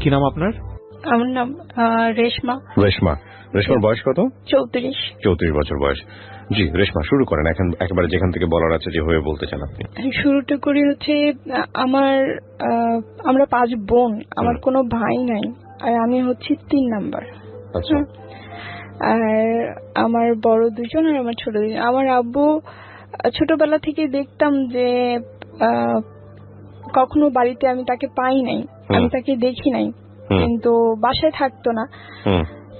কি নাম আপনার? আমার নাম রেশমা। রেশমার বয়স কত? 34 বছর বয়স। জি রেশমা, শুরু করেন এখন, একেবারে যেখান থেকে বলার আছে যেভাবে বলতে চান আপনি। শুরুটা করি হচ্ছে আমরা 5 বোন, আমার কোনো ভাই নাই, আর আমি হচ্ছি 3 নাম্বার। আচ্ছা। আর আমার বড় 2জন আর আমার ছোট 2জন। আমার আব্বু ছোটবেলা থেকে দেখতাম যে কখনো বাড়িতে আমি তাকে পাই নাই, আমি তাকে দেখি নাই, কিন্তু বাসায় থাকতো না।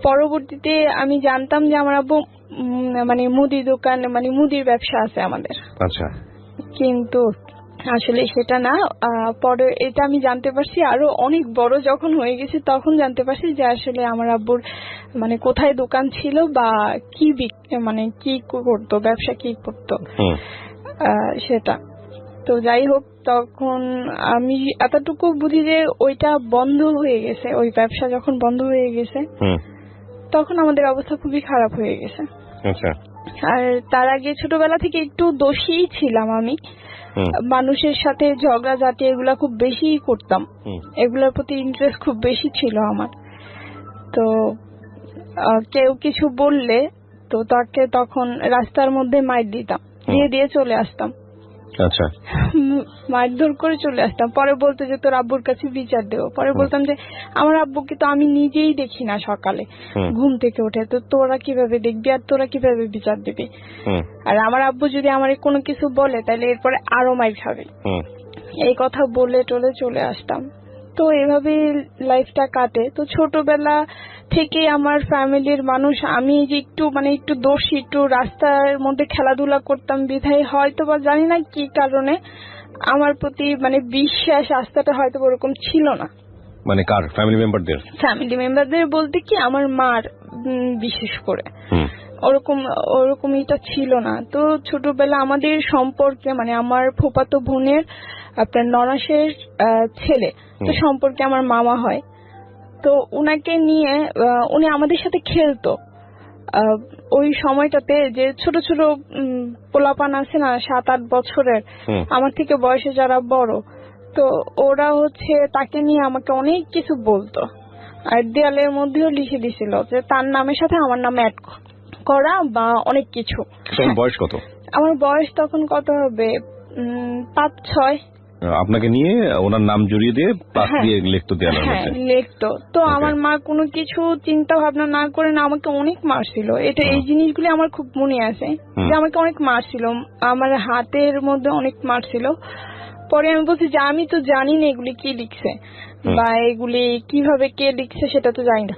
পরবর্তীতে আমি জানতাম যে আমার আব্বু মানে মুদি দোকান, মানে মুদির ব্যবসা আছে আমাদের। আচ্ছা। কিন্তু আসলে সেটা না। পরে এটা আমি জানতে পারছি আরো অনেক বড় যখন হয়ে গেছে, তখন জানতে পারছি যে আসলে আমার আব্বুর মানে কোথায় দোকান ছিল বা কি মানে কি করতো, ব্যবসা কি করতো সেটা। তো যাই হোক, তখন আমি এতটুকু বুঝি যে ওইটা বন্ধ হয়ে গেছে, ওই ব্যবসা যখন বন্ধ হয়ে গেছে তখন আমাদের অবস্থা খুবই খারাপ হয়ে গেছে। আচ্ছা। আর তার আগে ছোটবেলা থেকে একটু দোষী ছিলাম আমি, মানুষের সাথে ঝগড়াঝাটি এগুলা খুব বেশি করতাম, এগুলোর প্রতি ইন্টারেস্ট খুব বেশি ছিল আমার। তো কেউ কিছু বললে তো তাকে তখন রাস্তার মধ্যে মাইর দিতাম, দিয়ে চলে আসতাম। আচ্ছা। মারধর করে চলে আসতাম। পরে বলতো যে তোর আব্বুর কাছে বিচার দেবো। পরে বলতাম যে আমার আব্বুকে তো আমি নিজেই দেখি না সকালে ঘুম থেকে উঠে, তো তোরা কিভাবে দেখবি আর তোরা কিভাবে বিচার দিবি। আর আমার আব্বু যদি আমার কোনো কিছু বলে তাহলে এরপরে আরো মাইর খাবে, এই কথা বলে টলে চলে আসতাম। তো এভাবে লাইফটা কাটে। তো ছোটবেলা থেকে আমার ফ্যামিলির মানুষ, আমি যে একটু দোষী, একটু রাস্তার মধ্যে খেলাধুলা করতাম বিধায় হয়তো বা জানি না কি কারণে আমার প্রতি মানে বিশ্বাস আস্থাটা হয়তো ওরকম ছিল না। মানে কার? ফ্যামিলি মেম্বারদের বলতে কি আমার মার বিশেষ করে ওরকম এটা ছিল না। তো ছোটবেলা আমাদের সম্পর্কে মানে আমার ফুফাতো বোনের আপনার ননাসের ছেলে, তো সম্পর্কে আমার মামা হয়। তো উনাকে নিয়ে উনি আমাদের সাথে খেলতো ওই সময়টাতে, যে ছোট ছোট পোলাপান আছে না 7-8 বছরের, আমার থেকে বয়সে যারা বড়, তো ওরা হচ্ছে তাকে নিয়ে আমাকে অনেক কিছু বলতো, আর দেয়ালের মধ্যেও লিখে দিছিল যে তার নামের সাথে আমার নাম অ্যাড করা বা অনেক কিছু। বয়স কত? আমার বয়স তখন কত হবে, 5-6। আপনাকে নিয়ে ওনার নাম জড়িয়ে দিয়ে প্লাস দিয়ে লিখতো দেয়ালের মধ্যে। লিখতো। তো আমার মা কোনো কিছু চিন্তা ভাবনা না করে না আমাকে অনেক মারছিল। এই জিনিসগুলি আমার খুব মনে আছে যে আমাকে অনেক মারছিল, আমার হাতের মধ্যে অনেক মারছিল। পরে আমি বলছি যে আমি তো জানি না এগুলি কি লিখছে বা এগুলি কিভাবে কে লিখছে সেটা তো জানি না।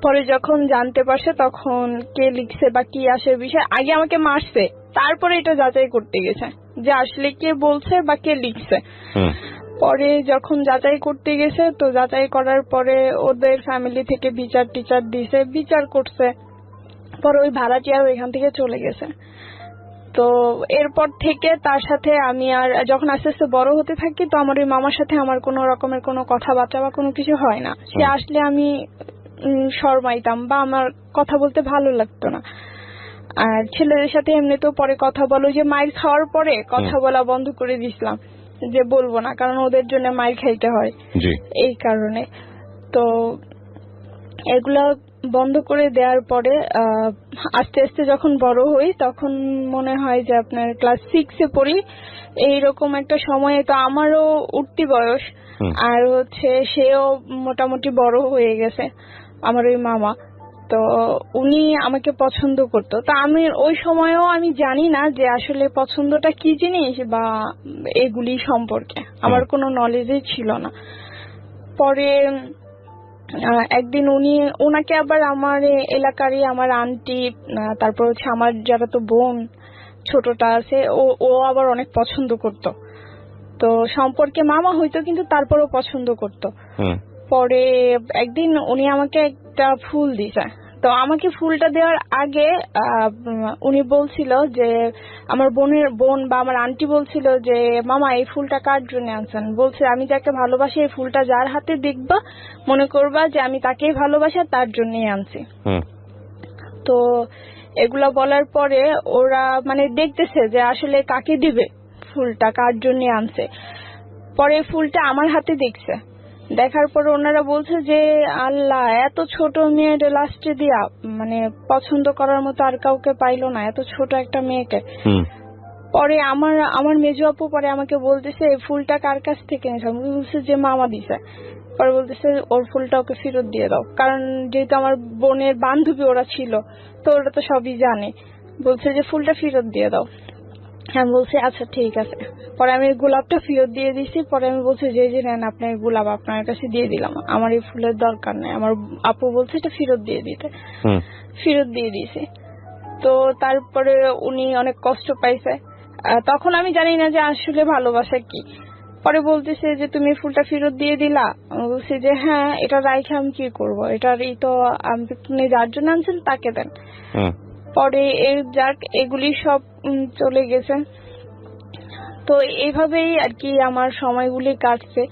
পরে যখন জানতে পারছে তখন কে লিখছে বা কি আসে বিষয়, আগে আমাকে মারছে, তারপরে এটা যাচাই করতে গেছে যে আসলে কে বলছে বা কে লিখছে। পরে যখন যাচাই করতে গেছে, তো যাচাই করার পরে ওদের ফ্যামিলি থেকে বিচার দিছে, বিচার করছে। পরে ওই ভাড়াটিয়া ওইখান থেকে চলে গেছে। তো এরপর থেকে তার সাথে আমি আর যখন আস্তে আস্তে বড় হতে থাকি, তো আমার ওই মামার সাথে আমার কোনো রকমের কোনো কথাবার্তা বা কোনো কিছু হয় না। সে আসলে আমি শরমাইতাম বা আমার কথা বলতে ভালো লাগতো না। আর ছেলেদের সাথে এমনিতেও পরে কথা বলো, যে মাইর খাওয়ার পরে কথা বলা বন্ধ করে দিছিলাম, যে বলবো না, কারণ ওদের জন্য মাইর খাইতে হয় এই কারণে। তো এগুলা বন্ধ করে দেওয়ার পরে আস্তে আস্তে যখন বড় হই, তখন মনে হয় যে আপনার ক্লাস 6-এ পড়ি, এইরকম একটা সময়ে তো আমারও উঠতি বয়স, আর হচ্ছে সেও মোটামুটি বড় হয়ে গেছে আমার ওই মামা। তো উনি আমাকে পছন্দ করতো। তো আমি ওই সময়ও আমি জানি না যে আসলে পছন্দটা কি জিনিস বা এগুলি সম্পর্কে আমার কোনো নলেজই ছিল না। পরে একদিন ওনাকে আবার আমার এলাকারই আমার আন্টি, তারপর হচ্ছে আমার যারা তো বোন ছোটটা আছে, ও আবার অনেক পছন্দ করতো। তো সম্পর্কে মামা হইতো কিন্তু তারপরও পছন্দ করতো। পরে একদিন উনি আমাকে একটা ফুল দিছে। তো আমাকে ফুলটা দেওয়ার আগে উনি বলছিল যে আমার বোন বা আমার আন্টি বলছিল যে মামা এই ফুলটা কার জন্য আনছেন। বলছে আমি যাকে ভালোবাসি এই ফুলটা যার হাতে দেখবা মনে করবা যে আমি তাকেই ভালোবাসি, তার জন্যই আনছি। তো এগুলা বলার পরে ওরা মানে দেখতেছে যে আসলে কাকে দিবে ফুলটা, কার জন্য আনছে। পরে ফুলটা আমার হাতে দেখছে, দেখার পর ওনারা বলছে যে আল্লাহ, এত ছোট মেয়ের লাস্টে দিয়া মানে পছন্দ করার মতো আর কাউকে পাইলো না, এত ছোট একটা মেয়েকে। পরে আমার মেজো আপু পরে আমাকে বলতেছে ফুলটা কার কাছ থেকে নিয়েছে, আমি বলছি যে মামা দিছে। পরে বলতেছে ওর ফুলটা ওকে ফেরত দিয়ে দাও, কারণ যেহেতু আমার বোনের বান্ধবী ওরা ছিল তো ওরা তো সবই জানে। বলছে যে ফুলটা ফেরত দিয়ে দাও। আমি বলছি আচ্ছা ঠিক আছে। পরে আমি গোলাপটা ফেরত দিয়ে দিছি। পরে আমি বলছি যে নেন আপনার গোলাপ, আপনার কাছে দিয়ে দিলাম, আমার এই ফুলের দরকার নেই। আমার আপু বলছে এটা ফেরত দিয়ে দিতে, ফেরত দিয়ে দিয়েছে। তো তারপরে উনি অনেক কষ্ট পাইছে। তখন আমি জানি না যে আসলে ভালোবাসা কি। পরে বলতেছে যে তুমি ফুলটা ফেরত দিয়ে দিলা। আমি বলছি যে হ্যাঁ, এটা রাইখে আমি কি করবো, এটারই তো আপনি যার জন্য আনছেন তাকে দেন। পরে যাক এগুলি সব চলে গেছে। তো এইভাবেই আর কি আমার সময়গুলি কাটছে।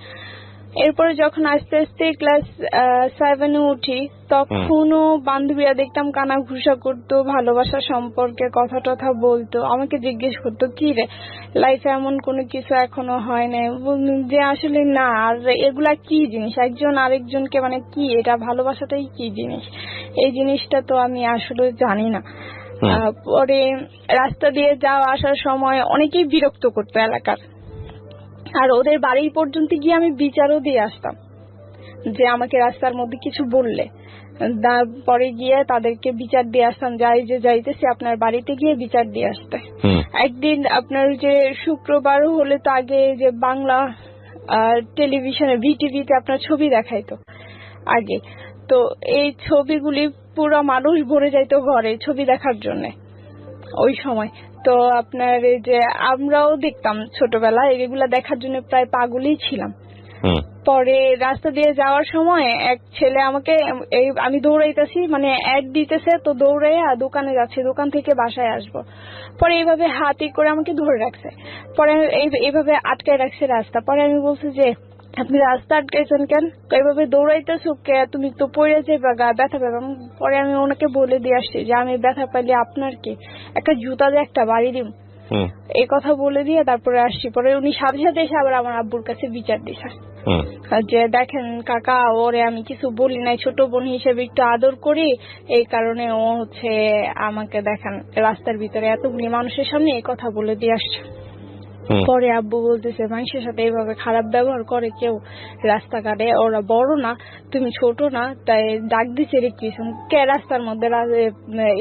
এরপরে যখন আস্তে আস্তে ক্লাস 7-এ উঠি, তখনও বান্ধবীরা দেখতাম কানা ঘুষা করতো, ভালোবাসা সম্পর্কে কথা টথা বলতো, আমাকে জিজ্ঞেস করতো কি রে লাইফে এমন কোনো কিছু এখনো হয় না, যে আসলে না। আর এগুলা কি জিনিস, একজন আরেকজনকে মানে কি, এটা ভালোবাসাটাই কি জিনিস, এই জিনিসটা তো আমি আসলে জানি না। পরে রাস্তা দিয়ে যাওয়া আসার সময় অনেকেই বিরক্ত করতো এলাকার, আর ওদের বাড়ি পর্যন্ত গিয়ে আমি বিচারও দিয়ে আসতাম যে আমাকে রাস্তার মধ্যে কিছু বললে। পরে গিয়ে তাদেরকে বিচার দিয়ে আসতাম, যাই যে যাইতেছি আপনার বাড়িতে গিয়ে বিচার দিয়ে আসতে। একদিন আপনার যে শুক্রবার হলে তো আগে যে বাংলা টেলিভিশনে ভিটিভিতে আপনার ছবি দেখাইতো আগে, তো এই ছবিগুলি পুরো মানুষ ভরে যাইতো ঘরে ছবি দেখার জন্য ওই সময়। তো আপনার এই যে আমরাও দেখতাম ছোটবেলায়, এগুলা দেখার জন্য প্রায় পাগলই ছিলাম। পরে রাস্তা দিয়ে যাওয়ার সময় এক ছেলে আমাকে, আমি দৌড়াইতেছি মানে অ্যাড দিতেছে, তো দৌড়াইয়া দোকানে যাচ্ছে, দোকান থেকে বাসায় আসবো। পরে এইভাবে হাতি করে আমাকে ধরে রাখছে, পরে এইভাবে আটকায় রাখছে রাস্তা। পরে আমি বলছি যে আপনি রাস্তা আটকাইছেন কেন, এইভাবে দৌড়াইতেছো কে, তুমি তো পড়ে যাবে, গা ব্যথা পাবে। পরে আমি ওনাকে বলে দিয়ে আসছি যে আমি ব্যথা পাইলে আপনার কি, একটা জুতা দিয়ে একটা বাড়ি দিম, এই কথা বলে দিয়ে তারপরে আসছি। পরে উনি সাথে সাথে এসে আবার আমার আব্বুর কাছে বিচার দিছে যে দেখেন কাকা, ওরে আমি কিছু বলি নাই, ছোট বোন হিসেবে একটু আদর করি, এই কারণে ও হচ্ছে আমাকে দেখেন রাস্তার ভিতরে এতগুলি মানুষের সামনে এই কথা বলে দিয়ে আসছে। পরে আব্বু বলতেছে মানুষের সাথে এইভাবে খারাপ ব্যবহার করে কেউ রাস্তাঘাটে, ওরা বড় না, তুমি ছোট না, তাই ডাক দিচ্ছে রে কি কে রাস্তার মধ্যে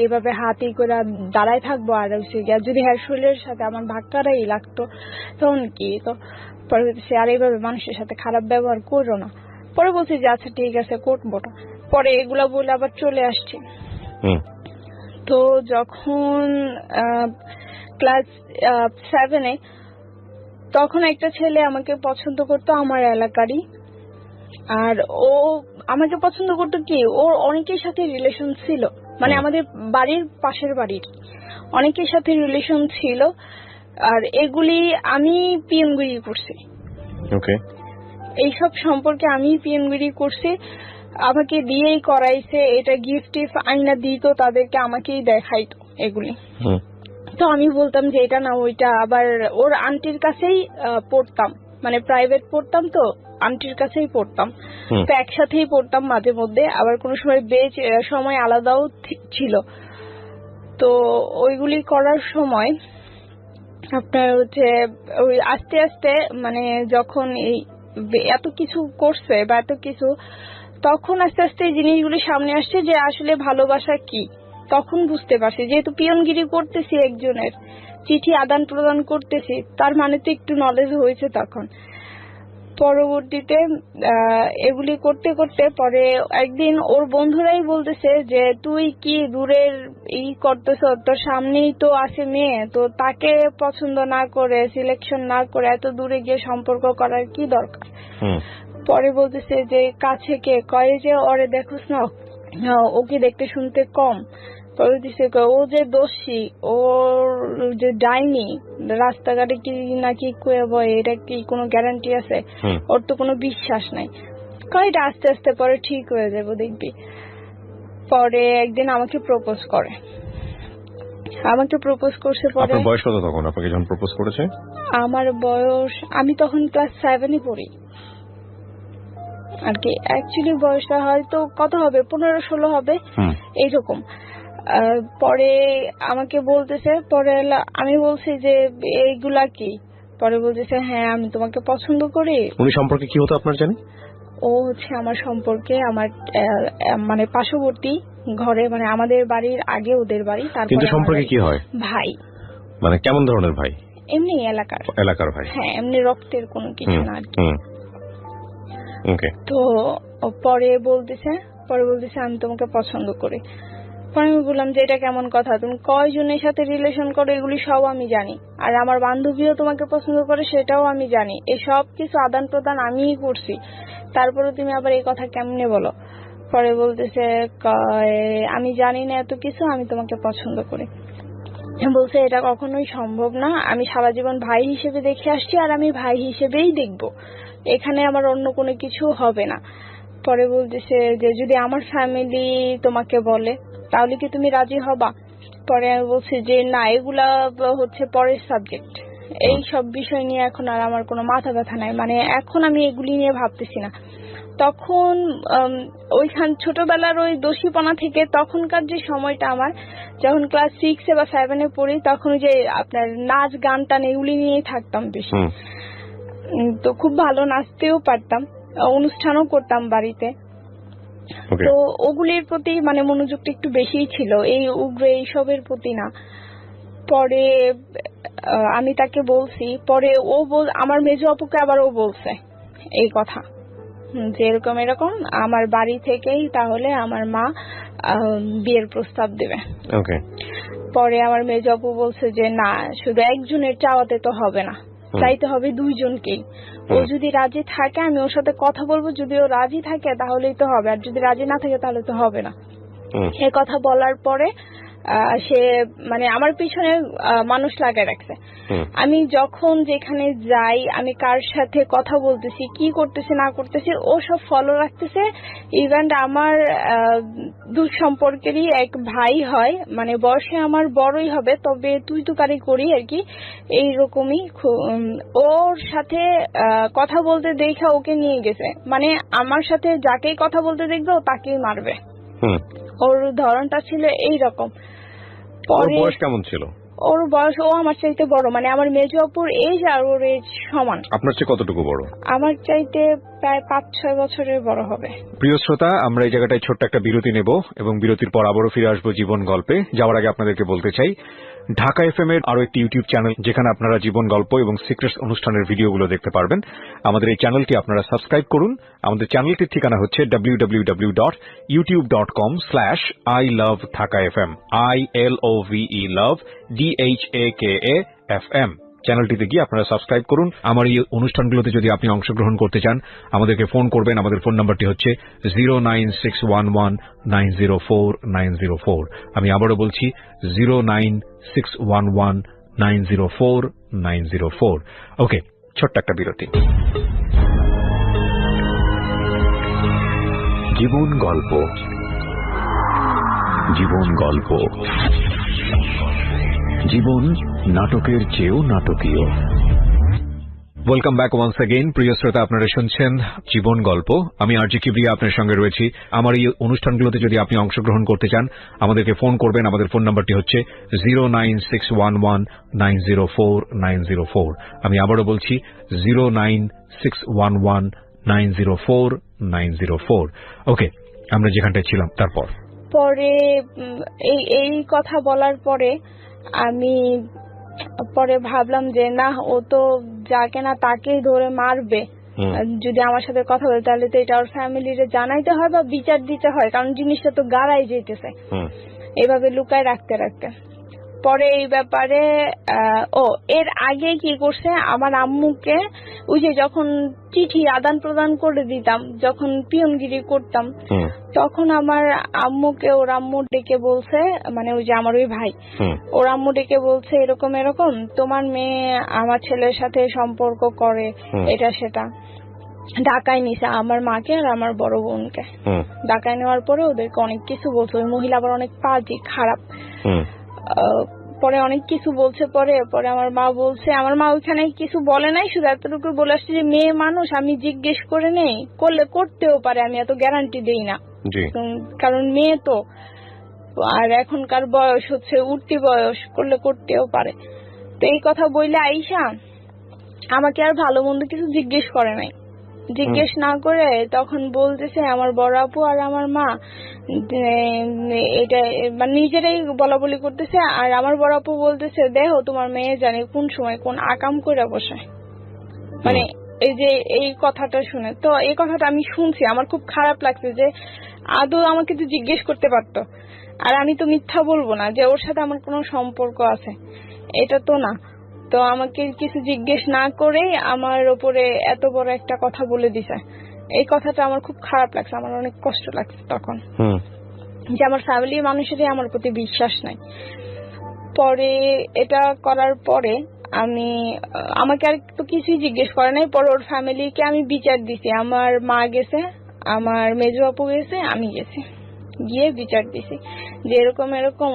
এইভাবে হাতি করে দাঁড়ায় থাকবো। আর যদি হ্যাঁ শরীরের সাথে আমার ধাক্কাটাই লাগতো তখন কি। তো পরে সে আর এইভাবে মানুষের সাথে খারাপ ব্যবহার করো না। পরে বলছি যে আচ্ছা ঠিক আছে করবো না। পরে এগুলা বলে আবার চলে আসছি। তো যখন ক্লাস 7-এ, তখন একটা ছেলে আমাকে পছন্দ করতো আমার এলাকারই। আর ও আমাকে পছন্দ করতো কি, ওর অনেকের সাথে রিলেশন ছিল, মানে আমাদের বাড়ির পাশের বাড়ির অনেকের সাথে রিলেশন ছিল। আর এগুলি আমি পিএনগিরি করছি, এইসব সম্পর্কে আমি পিএনগিরি করছি, আমাকে দিয়েই করাইছে, এটা গিফট আইনা দিত তাদেরকে, আমাকেই দেখাইতো এগুলি। তো আমি বলতাম যে এটা না ওইটা। আবার ওর আন্টির কাছেই পড়তাম, মানে প্রাইভেট পড়তাম, তো আন্টির কাছেই পড়তাম, তো একসাথেই পড়তাম মাঝে মধ্যে। আবার কোনো সময় বেচ সময় আলাদাও ছিল। তো ওইগুলি করার সময় আপনার হচ্ছে ওই আস্তে আস্তে মানে যখন এই এত কিছু করছে বা এত কিছু, তখন আস্তে আস্তে এই জিনিসগুলি সামনে আসছে যে আসলে ভালোবাসা কি। তখন বুঝতে পারছি, যেহেতু পিয়নগিরি করতেছি, একজনের চিঠি আদান প্রদান করতেছি, তার মানে তো একটু নলেজ হয়েছে তখন। পরবর্তীতে এগুলি করতে করতে পরে একদিন ওর বন্ধুরাই বলতেছে যে তুই কি দূরের করতেছ, তোর সামনেই তো আছে মেয়ে, তো তাকে পছন্দ না করে সিলেকশন না করে এত দূরে গিয়ে সম্পর্ক করার কি দরকার। পরে বলতেছে যে কাছে কে, কয় যে ওরে দেখোস না, ও কি দেখতে শুনতে কম, পরে দিছে ও যে দোষী, ওর যে ডাইনি, রাস্তাঘাটে কি নাকি কয়ে বয়, এটা কি কোনো গ্যারান্টি আছে, ওর তো কোনো বিশ্বাস নাই। কয়টা আস্তে আস্তে পরে ঠিক হয়ে যাবো দেখবি। পরে একদিন আমাকে প্রপোজ করে, আমাকে প্রপোজ করছে। পরে আপনার বয়স কত তখন, আপনাকে যখন প্রপোজ করেছে? আমার বয়স, আমি তখন ক্লাস 7-এ পড়ি। আর কি। অ্যাকচুয়ালি বয়সটা হয়তো কত হবে, 15-16 হবে এইরকম। পরে আমাকে বলতেছে, পরে আমি বলছি যে এইগুলা কি, পরে বলতেছে হ্যাঁ আমি তোমাকে পছন্দ করি। উনি সম্পর্কে কি হতো আপনার জানেন? ও হচ্ছে আমার সম্পর্কে আমার মানে পার্শ্ববর্তী ঘরে, মানে আমাদের বাড়ির আগে ওদের বাড়ি, কিন্তু সম্পর্কে কি হয়? ভাই। মানে কেমন ধরনের ভাই? এমনি এলাকার ভাই। হ্যাঁ, এমনি রক্তের কোনো কিছু না আর কি। ওকে। তো পরে বলতেছে আমি তোমাকে পছন্দ করি। পরে আমি বললাম যে এটা কেমন কথা, তুমি কয়জনের সাথে রিলেশন করো এগুলি সব আমি জানি, আর আমার বান্ধবীও তোমাকে পছন্দ করে সেটাও আমি জানি, এই সব কিছু আদান প্রদান আমিই করছি, তারপরে তুমি আবার এই কথা কেমনে বলো? পরে বলতেছে আমি জানি না এত কিছু, আমি তোমাকে পছন্দ করি। বলছে এটা কখনোই সম্ভব না, আমি সারা জীবন ভাই হিসেবে দেখে আসছি আর আমি ভাই হিসেবেই দেখবো, এখানে আমার অন্য কোনো কিছু হবে না। পরে বলতেছে যে যদি আমার ফ্যামিলি তোমাকে বলে তাহলে কি তুমি রাজি হবা? পরে আমি বলছি যে না, এগুলা হচ্ছে পরের সাবজেক্ট, এই সব বিষয় নিয়ে এখন আর আমার কোনো মাথা ব্যথা নাই, মানে এখন আমি এগুলি নিয়ে ভাবতেছি না। তখন ওইখান ছোটবেলার ওই দোষীপনা থেকে তখনকার যে সময়টা আমার, যখন ক্লাস 6 বা 7 পড়ি, তখন যে আপনার নাচ গান টান এগুলি নিয়েই থাকতাম বেশি। তো খুব ভালো নাচতেও পারতাম, অনুষ্ঠানও করতাম বাড়িতে। তো ওগুলির প্রতি মানে মনোযোগটা একটু বেশিই ছিল, এই উগ্র এইসবের প্রতি না। পরে আমি তাকে বলছি, পরে ও আমার মেজো আপুকে আবার ও বলছে এই কথা যে এরকম আমার বাড়ি থেকেই তাহলে আমার মা বিয়ের প্রস্তাব দেবে। পরে আমার মেজো আপু বলছে যে না, শুধু একজনের চাওয়াতে তো হবে না, চাইতে হবে দুইজনকেই। ও যদি রাজি থাকে আমি ওর সাথে কথা বলবো, যদি ও রাজি থাকে তাহলেই তো হবে, আর যদি রাজি না থাকে তাহলে তো হবে না। এ কথা বলার পরে সে মানে আমার পিছনে মানুষ লাগায় রাখছে। আমি যখন যেখানে যাই, আমি কার সাথে কথা বলতেছি, কি করতেছি না করতেছি, ও সব ফলো রাখতেছে। ইভেন আমার দূর সম্পর্কেরই এক ভাই হয়, মানে বয়সে আমার বড়ই হবে, তবে তুই তুকারি করি আর কি, এইরকমই। ওর সাথে কথা বলতে দেখে ওকে নিয়ে গেছে, মানে আমার সাথে যাকেই কথা বলতে দেখবে ও তাকেই মারবে। ওর ধরনটা ছিল এইরকম। ওর বয়স কেমন ছিল? ওর বয়স, ও আমার চাইতে বড়, মানে আমার মেজো আপুর এজ আর ওর এজ সমান। আপনার চেয়ে কতটুকু বড়? আমার চাইতে প্রায় 5-6 বছরের বড় হবে। প্রিয় শ্রোতা, আমরা এই জায়গাটায় ছোট্ট একটা বিরতি নেব এবং বিরতির পর আবারও ফিরে আসবো জীবন গল্পে। যাওয়ার আগে আপনাদেরকে বলতে চাই, ঢাকা এফএম এর আরো একটি ইউটিউব চ্যানেল যেখানে আপনারা জীবন গল্প এবং সিক্রেটস অনুষ্ঠানের ভিডিওগুলো দেখতে পারবেন। আমাদের এই চ্যানেলটি আপনারা সাবস্ক্রাইব করুন। আমাদের চ্যানেলটির ঠিকানা হচ্ছে www.youtube.com/ilovethakafm ILOVE চ্যানেলটিতে গিয়ে আপনারা সাবস্ক্রাইব করুন। আমার এই অনুষ্ঠানগুলোতে যদি আপনি অংশগ্রহণ করতে চান, আমাদেরকে ফোন করবেন। আমাদের ফোন নাম্বারটি হচ্ছে 09611904904। আমি আবারও বলছি 09611904904। ওকে, ছোট্ট একটা বিরতি। জীবন গল্প, জীবন গল্প, জীবন নাটকের চেয়েও নাটকীয়। Welcome back once again. প্রিয় শ্রোতা, আপনারা শুনছেন জীবন গল্প। আমি আরজি কিবরিয়া আপনার সঙ্গে রয়েছি। আমার এই অনুষ্ঠানগুলোতে যদি আপনি অংশগ্রহণ করতে চান, আমাদেরকে ফোন করবেন। আমাদের ফোন নাম্বারটি হচ্ছে 09611904904। আমি আবারও বলছি 09611904904। ওকে, আমরা যেখানটায় ছিলাম তারপর পরে এই কথা বলার পরে আমি পরে ভাবলাম যে না, ও তো যাকে না তাকেই ধরে মারবে, যদি আমার সাথে কথা বলে তাহলে তো এটা ওর ফ্যামিলিরে জানাইতে হয় বা বিচার দিতে হয়, কারণ জিনিসটা তো গাড়াই যেতেছে এভাবে লুকায় রাখতে রাখতে। পরে এই ব্যাপারে এর আগে কি করছে, আমার আম্মুকে ওই যে যখন চিঠি আদান প্রদান করে দিতাম, যখন পিয়নগিরি করতাম, তখন আমার আম্মুকে ওর আম্মু ডেকে বলছে, মানে ওই যে আমার ওই ভাই, ওর আম্মু ডেকে বলছে এরকম এরকম তোমার মেয়ে আমার ছেলের সাথে সম্পর্ক করে, এটা সেটা। ঢাকায় নিছে আমার মাকে আর আমার বড় বোনকে। ঢাকায় নেওয়ার পরে ওদেরকে অনেক কিছু বলছে। ওই মহিলা আবার অনেক পাজি, খারাপ। পরে অনেক কিছু বলছে। পরে আমার মা বলছে, আমার মা ওইখানে কিছু বলে নাই, শুধু এতটুকু বলে আসছে যে মেয়ে মানুষ, আমি জিজ্ঞেস করে নেই, করলে করতেও পারে, আমি এত গ্যারান্টি দেই না, কারণ মেয়ে তো, আর এখনকার বয়স হচ্ছে উঠতি বয়স, করলে করতেও পারে। তো এই কথা বললে আইসা আমাকে আর ভালো মন্দ কিছু জিজ্ঞেস করে নাই। জিজ্ঞেস না করে তখন বলতেছে আমার বড় আপু আর আমার মা এটা মানে নিজেরাই বলা বলি করতেছে, আর আমার বড় আপু বলতেছে দেখো তোমার মেয়ে জানে কোন সময় কোন আকাম করে বসে। মানে এই যে এই কথাটা শুনে, তো এই কথাটা আমি শুনছি, আমার খুব খারাপ লাগছে যে আদৌ আমাকে তো জিজ্ঞেস করতে পারতো। আর আমি তো মিথ্যা বলবো না যে ওর সাথে আমার কোনো সম্পর্ক আছে, এটা তো না। তো আমাকে কিছু জিজ্ঞেস না করেই আমার ওপরে এত বড় একটা কথা বলে দিছে। এই কথাটা আমার খুব খারাপ লাগছে, আমার অনেক কষ্ট লাগছে তখন, যে আমার ফ্যামিলির মানুষেরই আমার প্রতি বিশ্বাস নাই। পরে এটা করার পরে আমাকে আর তো কিছুই জিজ্ঞেস করে নাই। পরে ওর ফ্যামিলিকে আমি বিচার দিছি, আমার মা গেছে, আমার মেজো আপু গেছে, আমি গেছি, গিয়ে বিচার দিছি যে এরকম এরকম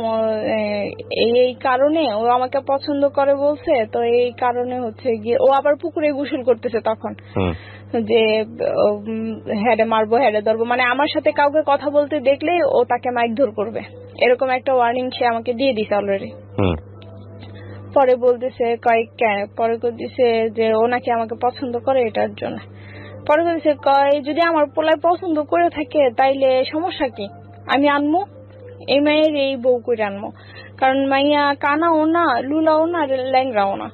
এই কারণে ও আমাকে পছন্দ করে বলছে, তো এই কারণে হচ্ছে গিয়ে ও আবার পুকুরে গোসল করতেছে তখন, যে হেডে মারবো হেডে ধরবো, মানে আমার সাথে কাউকে কথা বলতে দেখলেই ও তাকে মারধর করবে, এরকম একটা ওয়ার্নিং সে আমাকে দিয়ে দিছে অলরেডি। পরে বলতেছে পরে দিছে যে ও নাকি আমাকে পছন্দ করে এটার জন্য। পরে বলতেছে যদি আমার পোলায় পছন্দ করে থাকে তাইলে সমস্যা কি, আমি আনবো, এই মায়ের এই বউ করে আনবো, কারণ মাইয়া কানাও না, লুলাও না, ল্যাংরাও না।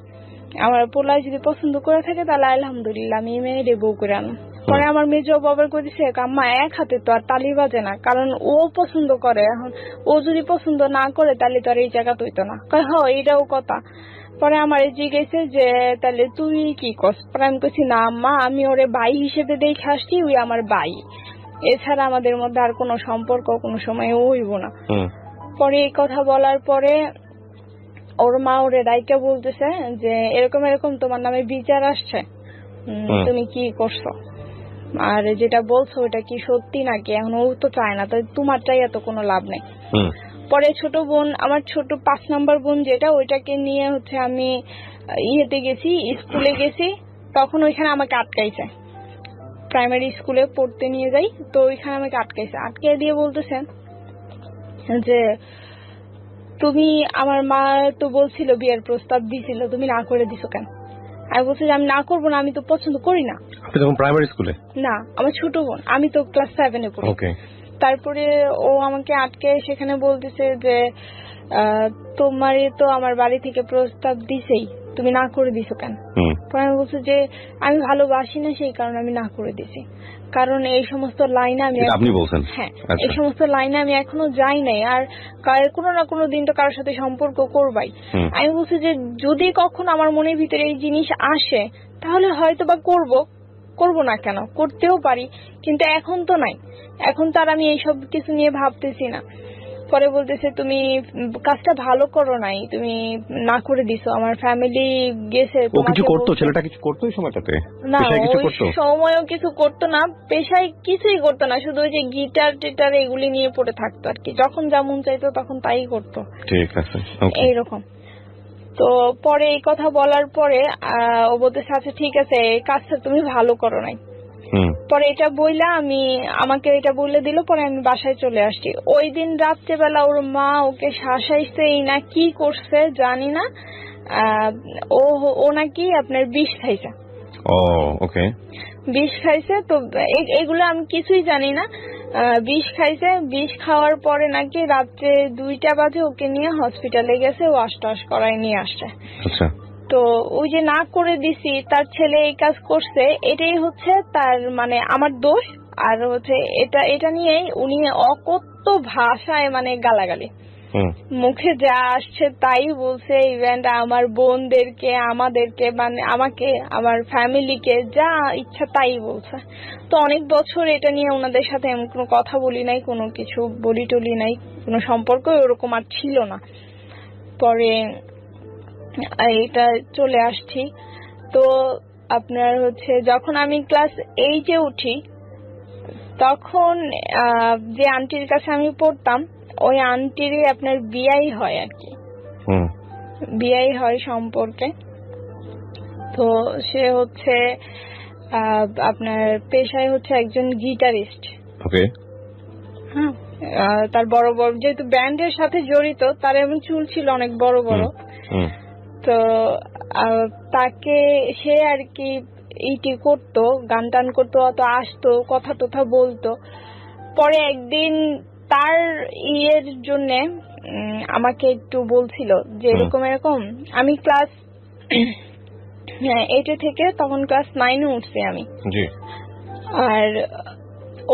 আমার পোলায় যদি পছন্দ করে থাকে তাহলে আলহামদুলিল্লাহ, আমি এই মেয়ের এই বউ করে আনবো। পরে আমার মেজো বাবার করেছে আম্মা এক হাতে তো আর তালি বাজে না, কারণ ও পছন্দ করে, এখন ও যদি পছন্দ না করে তাহলে তো আর এই জায়গা তৈতো না। এটাও কথা। পরে আমার জিজ্ঞেসে যে তাহলে তুই কি করস? পরে আমি কইছি না আম্মা, আমি ওরে ভাই হিসেবে দেখে আসছি, ওই আমার ভাই, এছাড়া আমাদের মধ্যে আর কোনো সম্পর্ক কোনো সময় হইব না। পরে এই কথা বলার পরে ওর মা ওরে রাইকা বলতেছে যে এরকম এরকম তোমার নামে বিচার আসছে, তুমি কি করছো, আর যেটা বলছো ওটা কি সত্যি নাকি, এখন ও তো চায় না, তো তোমার চাই এত কোনো লাভ নেই। পরে ছোট বোন, আমার ছোট 5 নম্বর বোন যেটা, ওইটাকে নিয়ে হচ্ছে আমি ইয়েতে গেছি, স্কুলে গেছি, তখন ওইখানে আমাকে আটকাইছে, প্রাইমারি স্কুলে পড়তে নিয়ে যাই, তো ওইখানে আমাকে আটকে দিয়ে বলতেছে যে তুমি, আমার মা তো বলছিল বিয়ের প্রস্তাব দিছিল, তুমি না করে দিছো কেন? আমি বলছি যে আমি না করবো না, আমি তো পছন্দ করি না। আপনি তখন প্রাইমারি স্কুলে? না, আমার ছোট বোন, আমি তো ক্লাস 7 এ পড়ি। তারপরে ও আমাকে আটকে সেখানে বলতেছে যে তোমারই তো আমার বাড়ি থেকে প্রস্তাব দিছেই, তুমি না করে দিছো কেন? পরে আমি বলছি যে আমি ভালোবাসি না, সেই কারণে আমি না করে দিছি, কারণ এই সমস্ত লাইনে আমি, আপনি বলছেন? হ্যাঁ, এই সমস্ত লাইনে আমি এখনো যাই নাই, আর কোনো না কোনো দিন তো কারোর সাথে সম্পর্ক করবাই। আমি বলছি যে যদি কখনো আমার মনের ভিতরে এই জিনিস আসে তাহলে হয়তো বা করবো না কেন, করতেও পারি, কিন্তু এখন তো নাই, এখন তো আর আমি এইসব কিছু নিয়ে ভাবতেছি না। পরে বলতেছে তুমি কাজটা ভালো করো নাই, তুমি না করে দিছো, আমার ফ্যামিলি গেছে। ও কিছু করতো, ছেলেটা কিছু করতো ওই সময়টাতে? না, ওই সময়ও কিছু করতো না, পেশায় কিছুই করতো না, শুধু ওই যে গিটার টিটার এগুলি নিয়ে পড়ে থাকতো আর কি, যখন যা মন চাইতো তখন তাই করতো। ঠিক আছে, এইরকম। তো পরে এই কথা বলার পরে ও বলতেছে আচ্ছা ঠিক আছে, এই কাজটা তুমি ভালো করো নাই। পরে এটা বইলা আমাকে এটা বলে দিল, পরে আমি বাসায় চলে আসছি। ওই দিন রাত্রেবেলা ওর মা ওকে শাসাইছে, এই না কি করছে জানি না, ও নাকি আপনার বিষ খাইছে। বিষ খাইছে, তো এগুলো আমি কিছুই জানি না। বিষ খাইছে, বিষ খাওয়ার পরে নাকি রাত্রে 2টা বাজে ওকে নিয়ে হসপিটালে গেছে, ও আশটাশ করায় নিয়ে আসছে। তো ওই যে না করে দিছি, তার ছেলে এই কাজ করছে, এটাই হচ্ছে তার মানে আমার দোষ। আর হচ্ছে এটা নিয়েই উনি অকথ্য ভাষায় মানে গালাগালি, মুখে যা আসছে তাই বলছে, ইভেন আমার বোনদেরকে, আমাদেরকে, মানে আমাকে, আমার ফ্যামিলিকে যা ইচ্ছা তাই বলছে। তো অনেক বছর এটা নিয়ে ওনাদের সাথে এমন কোনো কথা বলি নাই, কোনো কিছু বলি টলি নাই, কোনো সম্পর্ক ওরকম আর ছিল না। পরে এটা চলে আসছি। তো আপনার হচ্ছে যখন আমি ক্লাস 8 উঠি, তখন যে আন্টির কাছে আমি পড়তাম, ওই আন্টিরই আপনার বিয়াই হয় আর কি। বিয়ে হয় সম্পর্কে। তো সে হচ্ছে আপনার পেশায় হচ্ছে একজন গিটারিস্ট। ওকে। হ্যাঁ, তার বড় বড় যেহেতু ব্যান্ডের সাথে জড়িত, তার এমন চুল ছিল অনেক বড় বড়। তো তাকে সে আর কি এইটি করতো, গান টান করতো, অত আসতো, কথা টথা বলতো। পরে একদিন তার ইয়ের জন্য আমাকে একটু বলছিল যে এরকম এরকম। আমি ক্লাস 8 থেকে তখন ক্লাস 9 উঠছি আমি। আর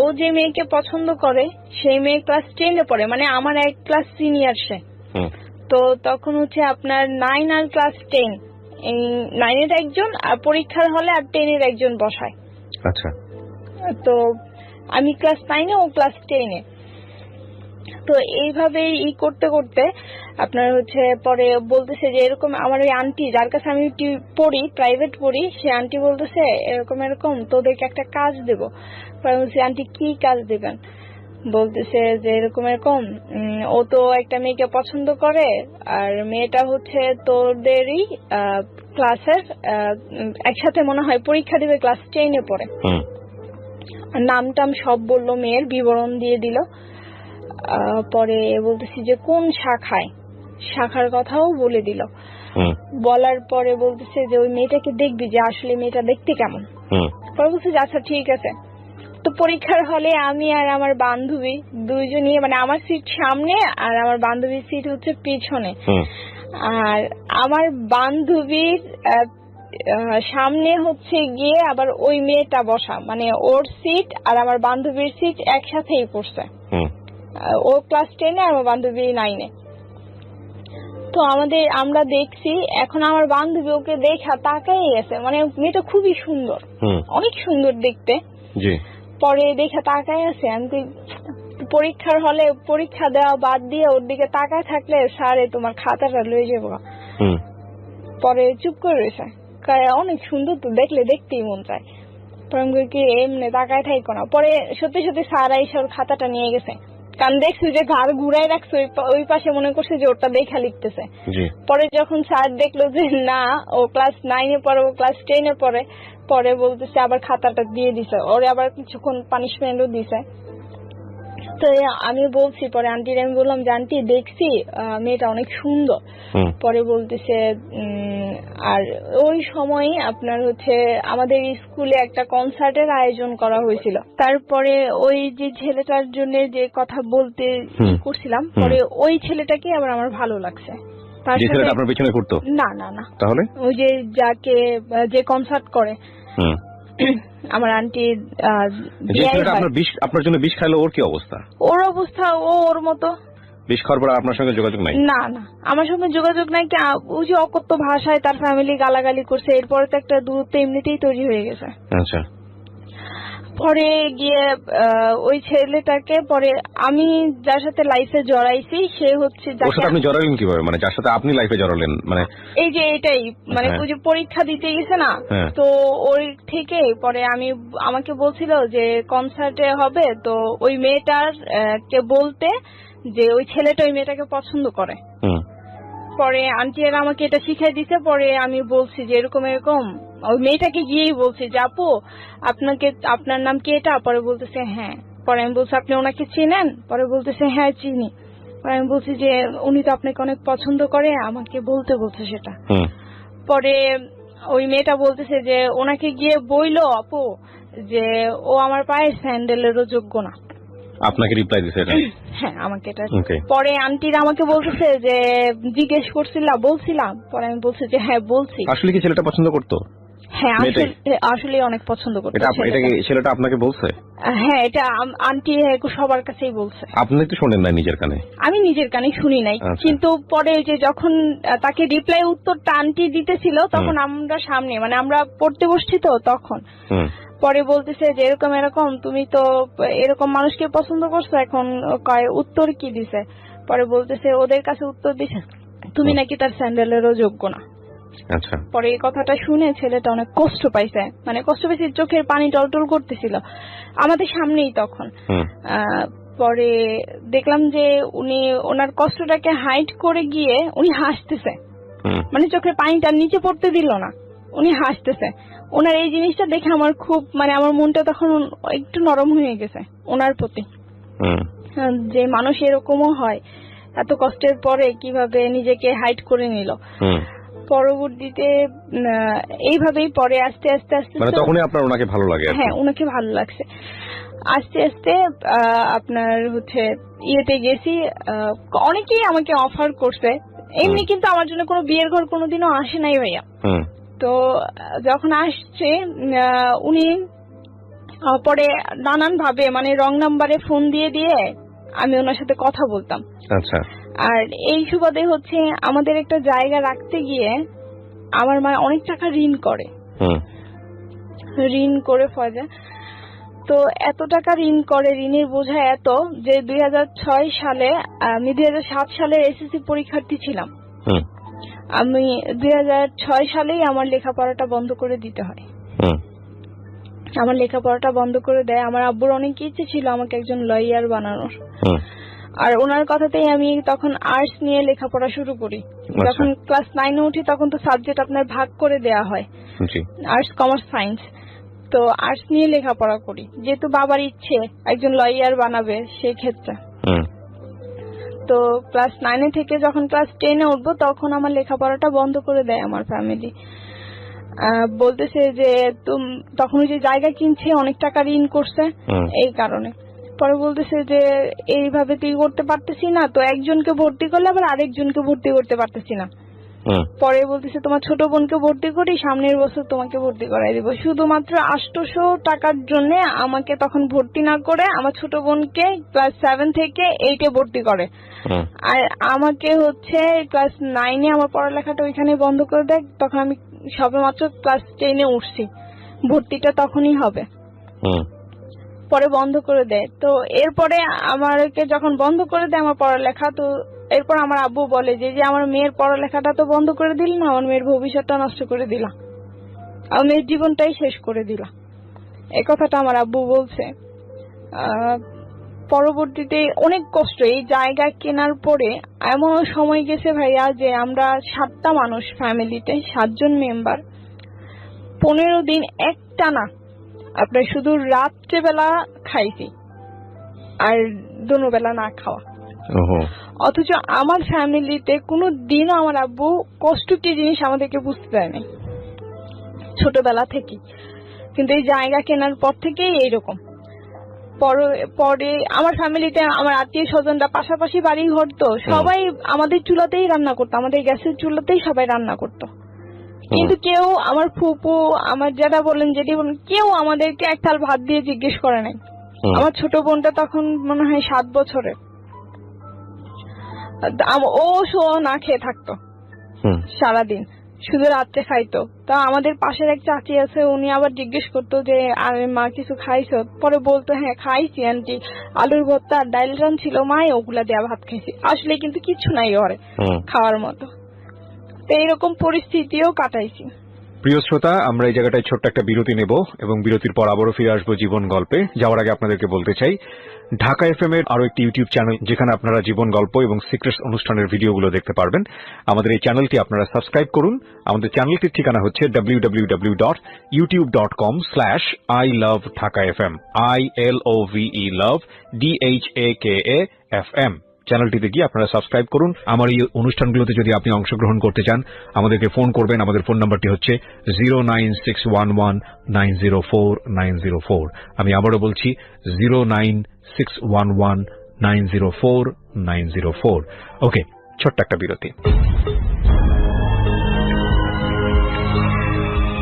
ও যে মেয়েকে পছন্দ করে সেই মেয়ে ক্লাস 10 পড়ে, মানে আমার এক ক্লাস সিনিয়র সে। তো তখন হচ্ছে আপনার 9 আর ক্লাস 10, 9 এর একজন আর পরীক্ষার হলে আর 10 এর একজন বসায়। আচ্ছা। তো আমি ক্লাস 9 ও ক্লাস 10। তো এইভাবে করতে করতে আপনার হচ্ছে পরে বলতেছে যে এরকম আমার ওই আন্টি যার কাছে আমি পড়ি, প্রাইভেট পড়ি, সে আন্টি বলতেছে এরকম এরকম তোদেরকে একটা কাজ দেবো। বলছি আন্টি কি কাজ দিবেন? বলতেছে যে এরকম এরকম ও তো একটা মেয়েকে পছন্দ করে, আর মেয়েটা হচ্ছে তোদেরই ক্লাসের, একসাথে মনে হয় পরীক্ষা দিবে, ক্লাস 10 পড়ে। নাম টাম সব বললো, মেয়ের বিবরণ দিয়ে দিল। পরে বলতেছি যে কোন শাখার কথাও বলে দিল। বলার পরে বলতেছে যে ওই মেয়েটাকে দেখবি, যে আসলে মেয়েটা দেখতে কেমন। পরে বলছে যে আচ্ছা ঠিক আছে। তো পরীক্ষার হলে আমি আর আমার বান্ধবী দুইজনই, মানে আমার সিট সামনে আর আমার বান্ধবীর সিট হচ্ছে পিছনে। আর আমার বান্ধবীর সামনে হচ্ছে গিয়ে আবার ওই মেয়েটা বসা, মানে ওর সিট আর আমার বান্ধবীর সিট একসাথেই পড়ছে। ও ক্লাস 10 আর আমার বান্ধবী 9। তো আমরা দেখছি, এখন আমার বান্ধবী ওকে দেখা তাকাই আছে, মানে মেয়েটা খুবই সুন্দর, অনেক সুন্দর দেখতে। পরে দেখা তাকাই আছে। আমি পরীক্ষার হলে পরীক্ষা দেওয়া বাদ দিয়ে ওর দিকে তাকায় থাকলে স্যারে তোমার খাতাটা লয়ে যাবো। পরে চুপ করে রয়েছে, অনেক সুন্দর তো, দেখতেই মন চায়। পরে আমি কি এমনি তাকায় থাকো না। পরে সত্যি সত্যি স্যার এসে ওর খাতাটা নিয়ে গেছে, কারণ দেখছি যে ঘাড় ঘুরাই রাখছে ওই পাশে, মনে করছে যে ওটা দেখা লিখতেছে। পরে যখন স্যার দেখলো যে না ও ক্লাস 9 পড়ে, ও ক্লাস 10 পড়ে, পরে বলতেছে আবার খাতাটা দিয়ে দিছে, ওরে আবার কিছুক্ষণ পানিশমেন্টও দিছে। তো আমি বলছি, পরে আন্টির আমি বললাম যে আন্টি দেখছি মেয়েটা অনেক সুন্দর। পরে বলতেছে আর ওই সময় আপনার হচ্ছে আমাদের স্কুলে একটা কনসার্টের আয়োজন করা হয়েছিল। তারপরে ওই যে ছেলেটার জন্য যে কথা বলতে করছিলাম, পরে ওই ছেলেটাকে আবার আমার ভালো লাগছে। যে ছেলেটা আপনার পিছনে ঘুরতো? না না না। তাহলে ওই যে কনসার্ট করে আমার আন্টি, আপনার জন্য বিষ খাইলো, ওর কি অবস্থা? ওর অবস্থা ওর মতো। বিষ খাওয়ার পর আপনার সঙ্গে যোগাযোগ নাই? না না, আমার সঙ্গে যোগাযোগ নাই। ওই যে অকথ্য ভাষায় তার ফ্যামিলি গালাগালি করছে, এরপরে তো একটা দূরত্ব এমনিতেই তৈরি হয়ে গেছে। আচ্ছা। পরে গিয়ে ওই ছেলেটাকে, পরে আমি যার সাথে লাইফে জড়াইছি সে হচ্ছে, ওর সাথে আপনি জড়ালেন কিভাবে? মানে যার সাথে আপনি লাইফে জড়ালেন, মানে এই যে এটাই, মানে ওই যে পরীক্ষা দিতে গেছে না, তো ওই থেকে পরে আমাকে বলছিল যে কনসার্টে হবে, তো ওই মেয়েটার কে বলতে যে ওই ছেলেটা ওই মেয়েটাকে পছন্দ করে। পরে আন্টি আর আমাকে এটা শিখাই দিছে। পরে আমি বলছি যে এরকম এরকম, ওই মেয়েটাকে গিয়েই বলছি যে আপু আপনার নাম কি এটা? পরে বলতেছে হ্যাঁ। পরে আমি বলছি আপনি ওনাকে চিনেন? পরে বলতেছে হ্যাঁ চিনি। পরে আমি বলছি যে উনি তো আপনাকে অনেক পছন্দ করে, আমাকে বলতে বলছে সেটা। পরে ওই মেয়েটা বলতেছে যে ওনাকে গিয়ে বইলো আপু যে ও আমার পায়ের স্যান্ডেলেরও যোগ্য না। আপনাকে রিপ্লাই দিছে এটা? হ্যাঁ আমাকে এটা। পরে আন্টিরা আমাকে বলতেছে যে জিজ্ঞেস বলছিলাম। পরে আমি বলছি যে হ্যাঁ বলছি। আসলে কি ছেলেটা পছন্দ করতো? হ্যাঁ আসলে অনেক পছন্দ করতো। এটা কি ছেলেটা আপনাকে বলছে? হ্যাঁ এটা আন্টি সবার কাছেই বলছে। আপনি তো শোনেন না নিজের কানে? আমি নিজের কানে শুনি নাই, কিন্তু পরে যে যখন তাকে রিপ্লাই উত্তরটা আন্টি দিতেছিল তখন আমরা সামনে, মানে আমরা পড়তে বসছি তো তখন। পরে বলতেছে যে এরকম এরকম তুমি তো এরকম মানুষকে পছন্দ করছো, এখন উত্তর কি দিছে? পরে বলতেছে ওদের কাছে উত্তর দিছে তুমি নাকি তার স্যান্ডেলেরও যোগ্য না। আচ্ছা। পরে এই কথাটা শুনে ছেলেটা অনেক কষ্ট পাইছে, মানে চোখের পানি টলটল করতেছিল আমাদের সামনেই তখন। পরে দেখলাম যে উনি ওনার কষ্টটাকে হাইড করে গিয়ে উনি হাসতেছে। মানে চোখের পানিটা নিচে পড়তে দিল না, উনি হাসতেছে। ওনার এই জিনিসটা দেখে আমার খুব মানে আমার মনটা তখন একটু নরম হয়ে গেছে ওনার প্রতি, যে মানুষ এরকমও হয়, এত কষ্টের পরে কিভাবে নিজেকে হাইড করে নিল। পরবর্তীতে এইভাবেই পরে আস্তে আস্তে আস্তে মানে তখনই আপনার ওনাকে ভালো লাগে? হ্যাঁ, ওনাকে ভালো লাগছে। আস্তে আস্তে আপনার হচ্ছে ইয়েতে গেছি, অনেকেই আমাকে অফার করছে এমনি, কিন্তু আমার জন্য কোনো বিয়ের ঘর কোনোদিনও আসে নাই ভাইয়া। তো যখন আসছে উনি পরে নানান ভাবে মানে রং নাম্বারে ফোন দিয়ে দিয়ে আমি ওনার সাথে কথা বলতাম। আচ্ছা। আর এই সুবাদে হচ্ছে আমাদের একটা জায়গা রাখতে গিয়ে আমার মা অনেক টাকা ঋণ করে, ঋণ করে ফয়জা। তো এত টাকা ঋণ করে, ঋণের বোঝা এত যে 2006 সালে আমি 2007 সালের এসএসসি পরীক্ষার্থী ছিলাম। আমি 2006 সালেই আমার লেখাপড়াটা বন্ধ করে দিতে হয়। আমার লেখাপড়াটা বন্ধ করে দেয়। আমার আব্বুর অনেক ইচ্ছে ছিল আমাকে একজন লয়ার বানানোর, আর ওনার কথাতেই আমি তখন আর্টস নিয়ে লেখাপড়া শুরু করি। যখন ক্লাস 9 এ উঠি তখন তো সাবজেক্ট আপনার ভাগ করে দেয়া হয়, আর্টস, কমার্স, সায়েন্স। তো আর্টস নিয়ে লেখাপড়া করি, যেহেতু বাবার ইচ্ছে একজন লয়ার বানাবে সেই ক্ষেত্রে। তো ক্লাস 9 থেকে যখন ক্লাস 10 এ উঠবো তখন আমার লেখাপড়াটা বন্ধ করে দেয় আমার ফ্যামিলি। বলতেছে যে তখন ওই যে জায়গা কিনছে অনেক টাকা ঋণ করছে এই কারণে। পরে বলতেছে যে এইভাবে তুই করতে পারতেছি না, তো একজনকে ভর্তি করলে আবার আরেকজনকে ভর্তি করতে পারতেছি না। পরে বলতেছে তোমার ছোট বোনকে ভর্তি করি, সামনের বছর তোমাকে ভর্তি করাই দিব। শুধুমাত্র 800 টাকার জন্য আমাকে তখন ভর্তি না করে আমার ছোট বোনকে ক্লাস 7 থেকে 8 এ ভর্তি করে, আর আমাকে হচ্ছে ক্লাস 9 এ আমার পড়ালেখাটা ওইখানে বন্ধ করে দেয়। তখন আমি সবেমাত্র ক্লাস 10 এ উঠছি, ভর্তিটা তখনই হবে। পরে বন্ধ করে দেয়। তো এরপরে আমাকে যখন বন্ধ করে দেয় আমার পড়ালেখা, তো এরপর আমার আব্বু বলে যে আমার মেয়ের পড়ালেখাটা তো বন্ধ করে দিল না, আমার মেয়ের ভবিষ্যৎটা নষ্ট করে দিলা, আমার মেয়ের জীবনটাই শেষ করে দিলা, এই কথাটা আমার আব্বু বলছে। পরবর্তীতে অনেক কষ্ট, এই জায়গা কেনার পরে এমন সময় গেছে ভাইয়া যে আমরা 7টা মানুষ ফ্যামিলিতে, 7 জন মেম্বার, 15 দিন একটানা আপনার শুধু রাত্রেবেলা খাইছি আর দুপুরবেলা না খাওয়া। অথচ আমার ফ্যামিলিতে কোনো দিনও আমার আব্বু কষ্ট কি জিনিস আমাদেরকে বুঝতে দেয়নি ছোটবেলা থেকে, কিন্তু এই জায়গা কেনার পর থেকেই এইরকম। পরে আমার ফ্যামিলিতে আমার আত্মীয় স্বজনরা পাশাপাশি বাড়ি ঘর, তো সবাই আমাদের চুলাতেই রান্না করতো, আমাদের গ্যাসের চুলাতেই সবাই রান্না করতো। কিন্তু কেউ, আমার ফুপু, আমার যেটা বলেন যেটি বলেন, কেউ আমাদেরকে এক থাল ভাত দিয়ে জিজ্ঞেস করে নাই। আমার ছোট বোনটা তখন মনে হয় 7 বছরের, ও না খেয়ে থাকতো সারাদিন, শুধু রাত্রে খাইতো। তা আমাদের পাশের এক চাচি আছে, উনি আবার জিজ্ঞেস করতো যে আরে মা কিছু খাইছো? পরে বলতো হ্যাঁ খাইছি আন্টি, আলুর ভর্তা আর ডাইল রান ছিল মায়ে, ওগুলা দেয়া ভাত খাইছি। আসলে কিন্তু কিছু নাই ঘরে খাওয়ার মতো। তো এইরকম পরিস্থিতিও কাটাইছি। প্রিয় শ্রোতা, আমরা এই জায়গাটায় ছোট্ট একটা বিরতি নেব এবং বিরতির পর আবারও ফিরে আসবো জীবন গল্পে। যাওয়ার আগে আপনাদেরকে বলতে চাই, ঢাকা এফএম এর আরো একটি ইউটিউব চ্যানেল যেখানে আপনারা জীবন গল্প এবং সিক্রেটস অনুষ্ঠানের ভিডিওগুলো দেখতে পারবেন। আমাদের এই চ্যানেলটি আপনারা সাবস্ক্রাইব করুন। আমাদের চ্যানেলটির ঠিকানা হচ্ছে www.youtube.com/ilovedhakafm, ILOVE love DHAKAFM। চ্যানেলটিতে গিয়ে আপনারা সাবস্ক্রাইব করুন। আমার এই অনুষ্ঠানগুলোতে যদি আপনি অংশগ্রহণ করতে চান আমাদেরকে ফোন করবেন। আমাদের ফোন নাম্বারটি হচ্ছে 09611904904। আমি আবারও বলছি 09611904904। ওকে, ছোট্ট একটা বিরতি।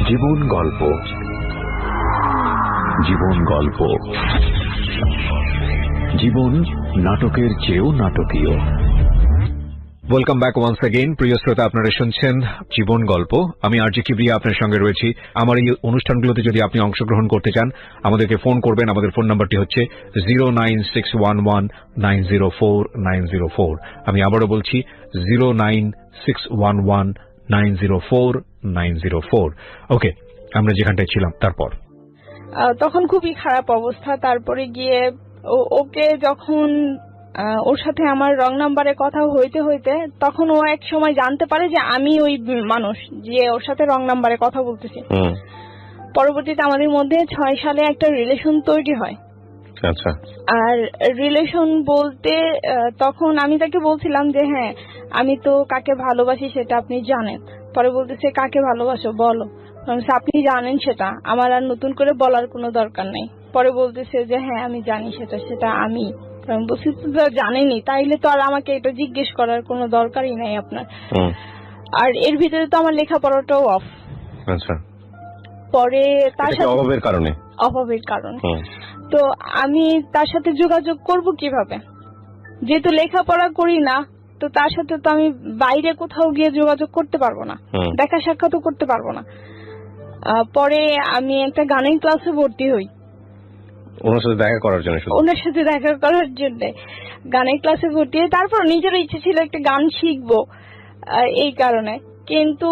জীবন গল্প, জীবন গল্প, জীবন নাটকের চেয়েও নাটকীয়। Welcome back once again. প্রিয় শ্রোতা, আপনারা শুনছেন জীবন গল্প। আমি আরজি কিবরিয়া আপনার সঙ্গে রয়েছি। আমার এই অনুষ্ঠানগুলোতে যদি আপনি অংশগ্রহণ করতে চান আমাদেরকে ফোন করবেন। আমাদের ফোন নাম্বারটি হচ্ছে 09611904904। আমি আবারও বলছি 09611904904। ওকে, আমরা যেখানটায় ছিলাম তারপর তখন খুবই খারাপ অবস্থা। তারপরে গিয়ে ওকে যখন ওর সাথে আমার রং নাম্বারে কথা হইতে হইতে তখন ও এক সময় জানতে পারে যে আমি ওই মানুষ যে ওর সাথে রং নাম্বারে কথা বলতেছি। পরবর্তীতে আমাদের মধ্যে 6 সালে একটা রিলেশন তৈরি হয়। আচ্ছা। আর রিলেশন বলতে তখন আমি তাকে বলছিলাম যে হ্যাঁ আমি তো কাকে ভালোবাসি সেটা আপনি জানেন। পরে বলতেছে কাকে ভালোবাসো বলো। আপনি জানেন সেটা, আমার আর নতুন করে বলার কোনো দরকার নেই। পরে বলতেছে যে হ্যাঁ আমি জানি সেটা আমি বলছি তো জানেনি, তাইলে তো আর আমাকে এটা জিজ্ঞেস করার কোনো দরকারই নাই আপনার। আর এর ভিতরে তো আমার লেখাপড়াটাও অফ। আচ্ছা। পরে তার সাথে অভাবের কারণে তো আমি তার সাথে যোগাযোগ করব কিভাবে, যেহেতু লেখাপড়া করি না, তো তার সাথে তো আমি বাইরে কোথাও গিয়ে যোগাযোগ করতে পারবো না, দেখা সাক্ষাৎও করতে পারবো না। পরে আমি একটা গানের ক্লাসে ভর্তি হই ওনার সাথে দেখা করার জন্য গানের ক্লাসে ভর্তি হই। তারপর নিজেরও ইচ্ছে ছিল একটা গান শিখবো এই কারণে, কিন্তু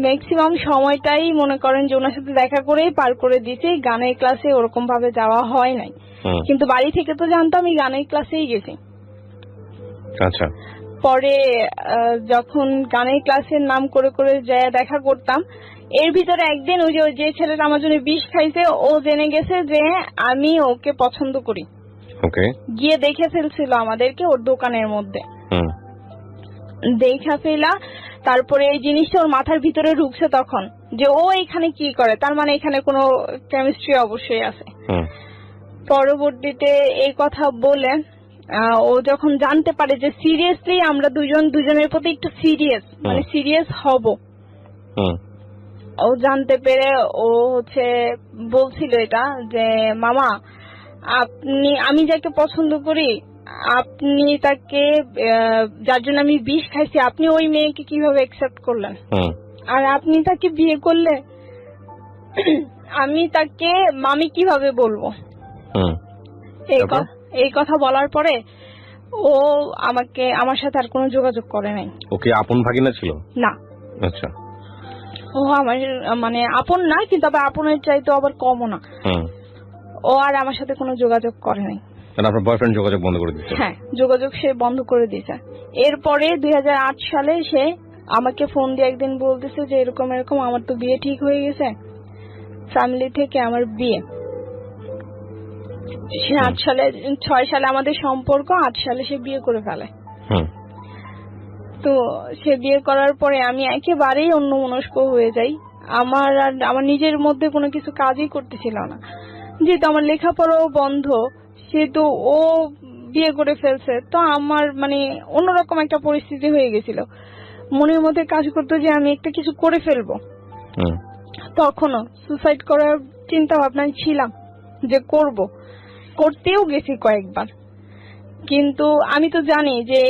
ম্যাক্সিমাম সময়টাই মনে করেন যে ওনার সাথে দেখা করেই পার করে দিতে, গানের ক্লাসে ওরকম ভাবে যাওয়া হয় নাই। কিন্তু বাড়ি থেকে তো জানতাম আমি গানের ক্লাসেই গেছি। আচ্ছা। পরে যখন গানের ক্লাসের নাম করে করে যায় দেখা করতাম, এর ভিতরে একদিন ওই যে ছেলেটা আমার জন্য বিষ খাইছে ও জেনে গেছে যে আমি ওকে পছন্দ করি। গিয়ে দেখে ফেলছিল আমাদেরকে ওর দোকানের মধ্যে, দেখা ফেলা। তারপরে এই জিনিসটা ওর মাথার ভিতরে ঢুকছে তখন যে ও এখানে কি করে, তার মানে এখানে কোনো কেমিস্ট্রি অবশ্যই আছে। পরবর্তীতে এই কথা বলে ও যখন জানতে পারে যে সিরিয়াসলি আমরা দুজনের প্রতি একটু সিরিয়াস হব, ও জানতে পেরে ও বলছিল এটা যে মামা আমি যাকে পছন্দ করি আপনি তাকে, যার জন্য আমি বিষ খাইছি, আপনি ওই মেয়েকে কিভাবে অ্যাকসেপ্ট করলেন, আর আপনি তাকে বিয়ে করলে আমি তাকে মামি কিভাবে বলবো। এই কথা বলার পরে ও আমার সাথে আর কোনো যোগাযোগ করে নাই। ওকে আপন ভাগিনা ছিল না? আচ্ছা। ও আমার মানে আপন না, কিন্তু আবার আপনের চাইতে আবার কমও না। ও আর আমার সাথে কোনো যোগাযোগ করে নাই। আপনার বয়ফ্রেন্ড যোগাযোগ বন্ধ করে দিয়েছে? হ্যাঁ, যোগাযোগ সে বন্ধ করে দিয়েছে। এরপরে 2008 সালে সে আমাকে ফোন দিয়ে একদিন বলতেছে যে এরকম আমার তো বিয়ে ঠিক হয়ে গেছে, ফ্যামিলি থেকে আমার বিয়ে। 6 সালে আমাদের সম্পর্ক, 8 সালে সে বিয়ে করে ফেলে। তো সে বিয়ে করার পরে আমি একেবারেই অন্যমনস্ক হয়ে যাই। আমার নিজের মধ্যে কোনো কিছু কাজই করতেছিল না, যেহেতু আমার লেখাপড়াও বন্ধ, সেহেতু ও বিয়ে করে ফেলছে। তো আমার মানে অন্যরকম একটা পরিস্থিতি হয়ে গেছিল, মনের মধ্যে কাজ করতো যে আমি একটা কিছু করে ফেলবো। তখনও সুসাইড করার চিন্তা ভাবনায় ছিলাম যে করতেও গেছি কয়েকবার, কিন্তু আমি তো জানি যে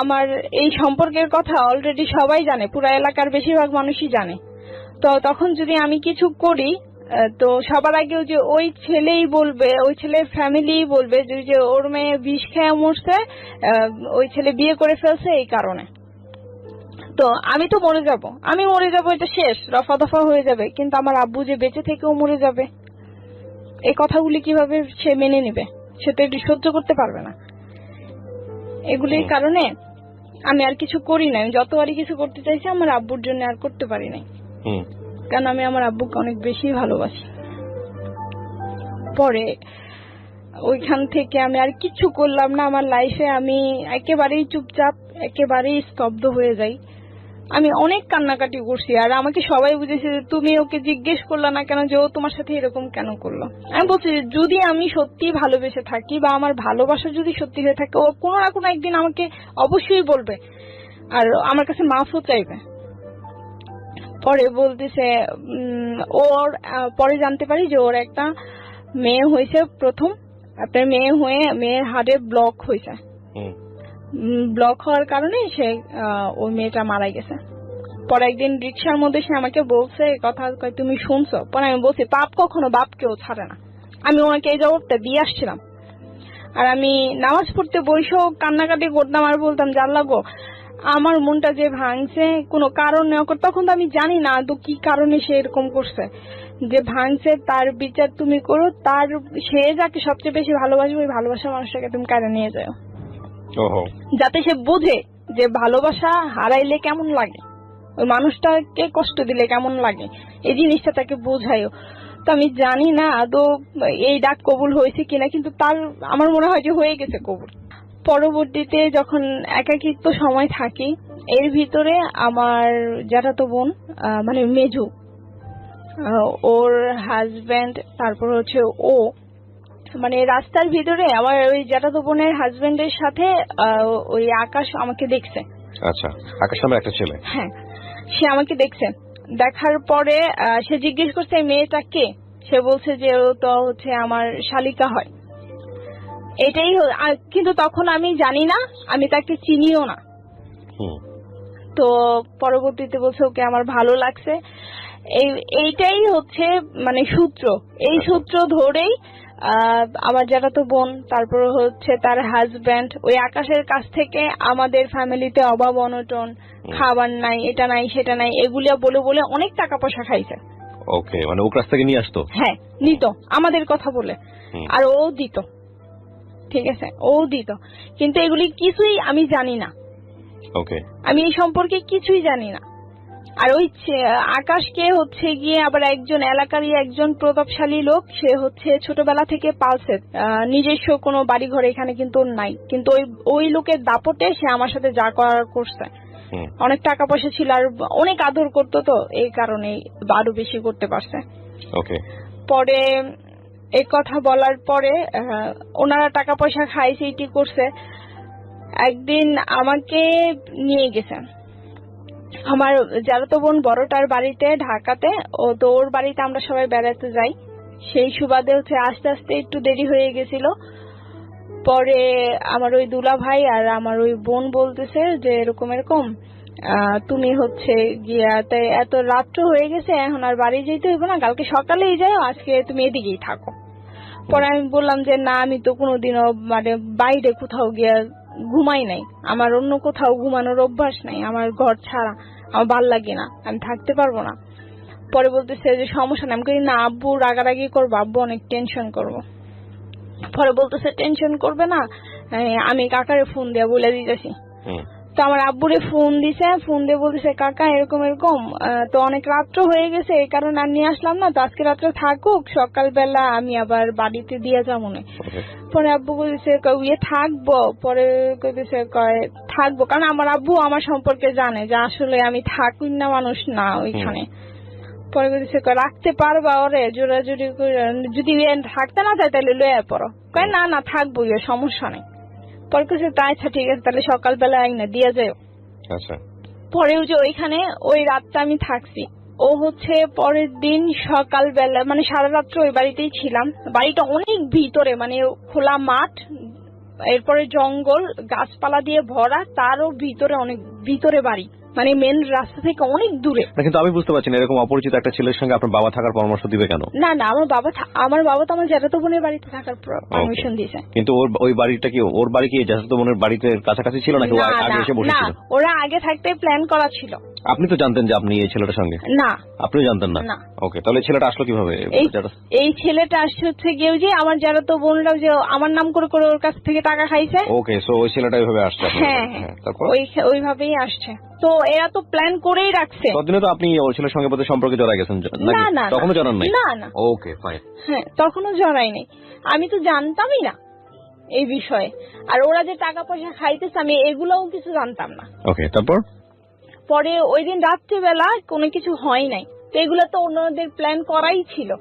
আমার এই সম্পর্কের কথা অলরেডি সবাই জানে, পুরো এলাকার বেশিরভাগ মানুষই জানে। তো তখন যদি আমি কিছু করি তো সবার আগেও যে ওই ছেলেই বলবে, ওই ছেলের ফ্যামিলি বলবে যে ওর মেয়ে বিষ খেয়ে মরছে, ওই ছেলে বিয়ে করে ফেলছে এই কারণে। তো আমি তো মরে যাব, এটা শেষ, রফা দফা হয়ে যাবে। কিন্তু আমার আব্বু যে বেঁচে থেকেও মরে যাবে, এই কথাগুলি কিভাবে সে মেনে নেবে, সে তো এটি সহ্য করতে পারবে না। এগুলির কারণে আমি আর কিছু করি না। আমি যতবারই কিছু করতে চাইছি আমার আব্বুর জন্য আর করতে পারি নাই, কারণ আমি আমার আব্বুকে অনেক বেশি ভালোবাসি। পরে ওইখান থেকে আমি আর কিছু করলাম না আমার লাইফে। আমি একেবারেই চুপচাপ, একেবারেই স্তব্ধ হয়ে যাই। আমি অনেক কান্নাকাটি করছি, আর আমাকে সবাই বুঝেছে যে তুমি ওকে জিজ্ঞেস করলা না কেন যে ও তোমার সাথে এরকম কেন করলো। আমি বলছি যদি আমি সত্যি ভালোবেসে থাকি বা আমার ভালোবাসা যদি সত্যি হয়ে থাকে, ও কোনো না কোনো একদিন আমাকে অবশ্যই বলবে, আর আমার কাছে মাফও চাইবে। পরে বলতেছে ওর পরে জানতে পারি যে ওর একটা মেয়ে হয়েছে, প্রথম আপনার মেয়ে হয়ে মেয়ের হার্টে ব্লক হয়েছে। ব্লক হওয়ার কারণে সে ওই মেয়েটা মারা গেছে। পরে একদিন রিক্সার মধ্যে সে আমাকে বলছে কথা, তুমি শুনছো? পরে আমি বলছি পাপ কখনো বাপকেও ছাড়ে না। আমি ওনাকে এই জবাবটা দিয়ে আসছিলাম, আর আমি নামাজ পড়তে বসেও কান্নাকাটি করতাম আর বলতাম যে আল্লাহ গো, আমার মনটা যে ভাঙছে কোনো কারণ নেওয়া, তখন তো আমি জানি না তো কি কারণে সে এরকম করছে, যে ভাঙছে তার বিচার তুমি করো, তার সে যাকে সবচেয়ে বেশি ভালোবাসবে ওই ভালোবাসা মানুষটাকে তুমি কারে নিয়ে যাও। ওহো। যাতে সে বোঝে যে ভালোবাসা হারাইলে কেমন লাগে, ওই মানুষটাকে কষ্ট দিলে কেমন লাগে, এই জিনিসটা তাকে বোঝায়ও। তো আমি জানি না আদৌ এই ডাক কবুল হয়েছে কিনা, কিন্তু তার আমার মনে হয় যে হয়ে গেছে কবুল। পরবর্তীতে যখন একাকিত্ব সময় থাকি, এর ভিতরে আমার জ্যাঠাতো বোন মানে মেজু, ওর হাজবেন্ড, তারপর হচ্ছে ও, মানে রাস্তার ভিতরে আমার ওই জ্যাঠাতো বোনের হাজবেন্ডের সাথে ওই আকাশ আমাকে দেখছে। আচ্ছা, আকাশ নামের একটা ছেলে। হ্যাঁ, সে আমাকে দেখছে। দেখার পরে সে জিজ্ঞেস করছে এই মেয়েটা কে। সে বলছে যে ও তো হচ্ছে আমার শালিকা হয়। এটাই কিন্তু তখন আমি জানি না, আমি তাকে চিনিও না। তো পরবর্তীতে বলছে ওকে আমার ভালো লাগছে। এইটাই হচ্ছে মানে সূত্র। এই সূত্র ধরেই আমার জ্যাঠাতো বোন, তারপর হচ্ছে তার হাজবেন্ড, ওই আকাশের কাছ থেকে আমাদের ফ্যামিলিতে অভাব অনটন, খাবার নাই, এটা নাই সেটা নাই, এগুলো বলে বলে অনেক টাকা পয়সা খাইছে। ওকে, মানে ও কাছ থেকে নিয়ে আসতো? হ্যাঁ, নিত আমাদের কথা বলে, আর ও দিত। ঠিক আছে, ও দিত, কিন্তু এগুলি কিছুই আমি জানি না। ওকে, আমি এই সম্পর্কে কিছুই জানি না। আর ওই আকাশকে হচ্ছে গিয়ে আবার একজন এলাকারই একজন প্রতাপশালী লোক, সে হচ্ছে ছোটবেলা থেকে পালছে, নিজস্ব কোনো বাড়ি ঘর এখানে কিন্তু নাই, কিন্তু ওই লোকের দাপটে সে আমার সাথে যা করার করছে। অনেক টাকা পয়সা ছিল আর অনেক আদর করতো, তো এই কারণে আরো বেশি করতে পারছে। ওকে, পরে এই কথা বলার পরে ওনারা টাকা পয়সা খাইছে, এটি করছে। একদিন আমাকে নিয়ে গেছে আমার জ্যাঠাতো বোন বড়টার বাড়িতে ঢাকাতে, ও তো ওর বাড়িতে আমরা সবাই বেড়াতে যাই। সেই সুবাদে হচ্ছে আস্তে আস্তে একটু দেরি হয়ে গেছিল। পরে আমার ওই দুলা ভাই আর আমার ওই বোন বলতেছে যে এরকম এরকম তুমি হচ্ছে গিয়াতে এত রাত্র হয়ে গেছে, এখন আর বাড়ি যেতে হইব না, কালকে সকালেই যাও, আজকে তুমি এদিকেই থাকো। পরে আমি বললাম যে না, আমি তো কোনোদিনও মানে বাইরে কোথাও গিয়া ঘুমাই নাই, আমার অন্য কোথাও ঘুমানোর অভ্যাস নাই, আমার ঘর ছাড়া আমার ভাল লাগে না, আমি থাকতে পারবো না। পরে বলতেছে যে সমস্যা নেই। আমি কই না, আব্বু রাগারাগি করবো, আব্বু অনেক টেনশন করবো। পরে বলতেছে টেনশন করবে না, আমি কাকারে ফোন দিয়ে বলে দিতেছি। তো আমার আব্বুরে ফোন দিছে, ফোন দিয়ে বলতেছে কাকা এরকম এরকম, তো অনেক রাত্র হয়ে গেছে, এই কারণে আর নিয়ে আসলাম না, তো আজকে রাত্রে থাকুক, সকালবেলা আমি আবার বাড়িতে দিয়ে যাবো না। পরে আব্বু বলছে ইয়ে থাকবো, পরে কইতেছে থাকবো, কারণ আমার আব্বু আমার সম্পর্কে জানে যে আসলে আমি থাকুই না মানুষ না ওইখানে। পরে বলতেছে রাখতে পারবা ওরে, জোরাজুরি যদি থাকতে না চাই তাহলে লয়ে পড়ো। কয় না না থাকবো, সমস্যা নেই। পরে কেছে তাই আচ্ছা ঠিক আছে, তাহলে সকালবেলা আইনা দিয়ে যাও। আচ্ছা, পরেও যে ওইখানে ওই রাতটা আমি থাকছি। ও হচ্ছে পরের দিন সকালবেলা মানে সারা রাত্র ওই বাড়িতেই ছিলাম। বাড়িটা অনেক ভিতরে, মানে খোলা মাঠ, এরপরে জঙ্গল, গাছপালা দিয়ে ভরা, তারও ভিতরে, অনেক ভিতরে বাড়ি, মানে মেন রাস্তা থেকে অনেক দূরে। কিন্তু আমি বুঝতে পারছি না, এরকম অপরিচিত একটা ছেলের সঙ্গে আপনার বাবা থাকার পরামর্শ দিবে কেন? না না, আমার বাবা তো আমার জ্যাঠাতো বোনের বাড়িতে থাকার পারমিশন দিয়েছে। কিন্তু ওই বাড়িটা কি, ওর বাড়ি কি জ্যাঠাতো বোনের বাড়িতে কাছাকাছি ছিল নাকি আগে এসে বসেছিল? না, ওরা আগে থাকতে প্ল্যান করা ছিল। আপনি তো জানতেন যে আপনি এই ছেলেটার সঙ্গে? না, আপনিও জানতেন না? ওকে, তাহলে ছেলেটা আসলো কিভাবে? এই ছেলেটা আসছে হচ্ছে গিয়ে যে আমার জ্যাঠাতো বোনরাও যে আমার নাম করে করে ওর কাছ থেকে টাকা খাইছে। ওকে, সো ওই ছেলেটা ওইভাবে আসছে? হ্যাঁ, তারপর ওইভাবেই আসছে। তো এরা তো প্ল্যান করেই রাখছে। ততদিনে তো আপনি ওই ছেলের সঙ্গে বোধহয় সম্পর্কে জড়াই গেছেন? না না, তখনও জড়ান নাই? না না। ওকে, ফাইন। হ্যাঁ, তখনও জড়াই নাই, আমি তো জানতামই না এই বিষয়ে। আর ওরা যে টাকা পয়সা খাইতেছে আমি এগুলোও কিছু জানতাম না। ওকে, তারপর? পরে ওই দিন রাত্রিবেলা কোনো কিছু হয় নাই, তো এগুলো তো অন্যদের প্ল্যান করাই ছিল।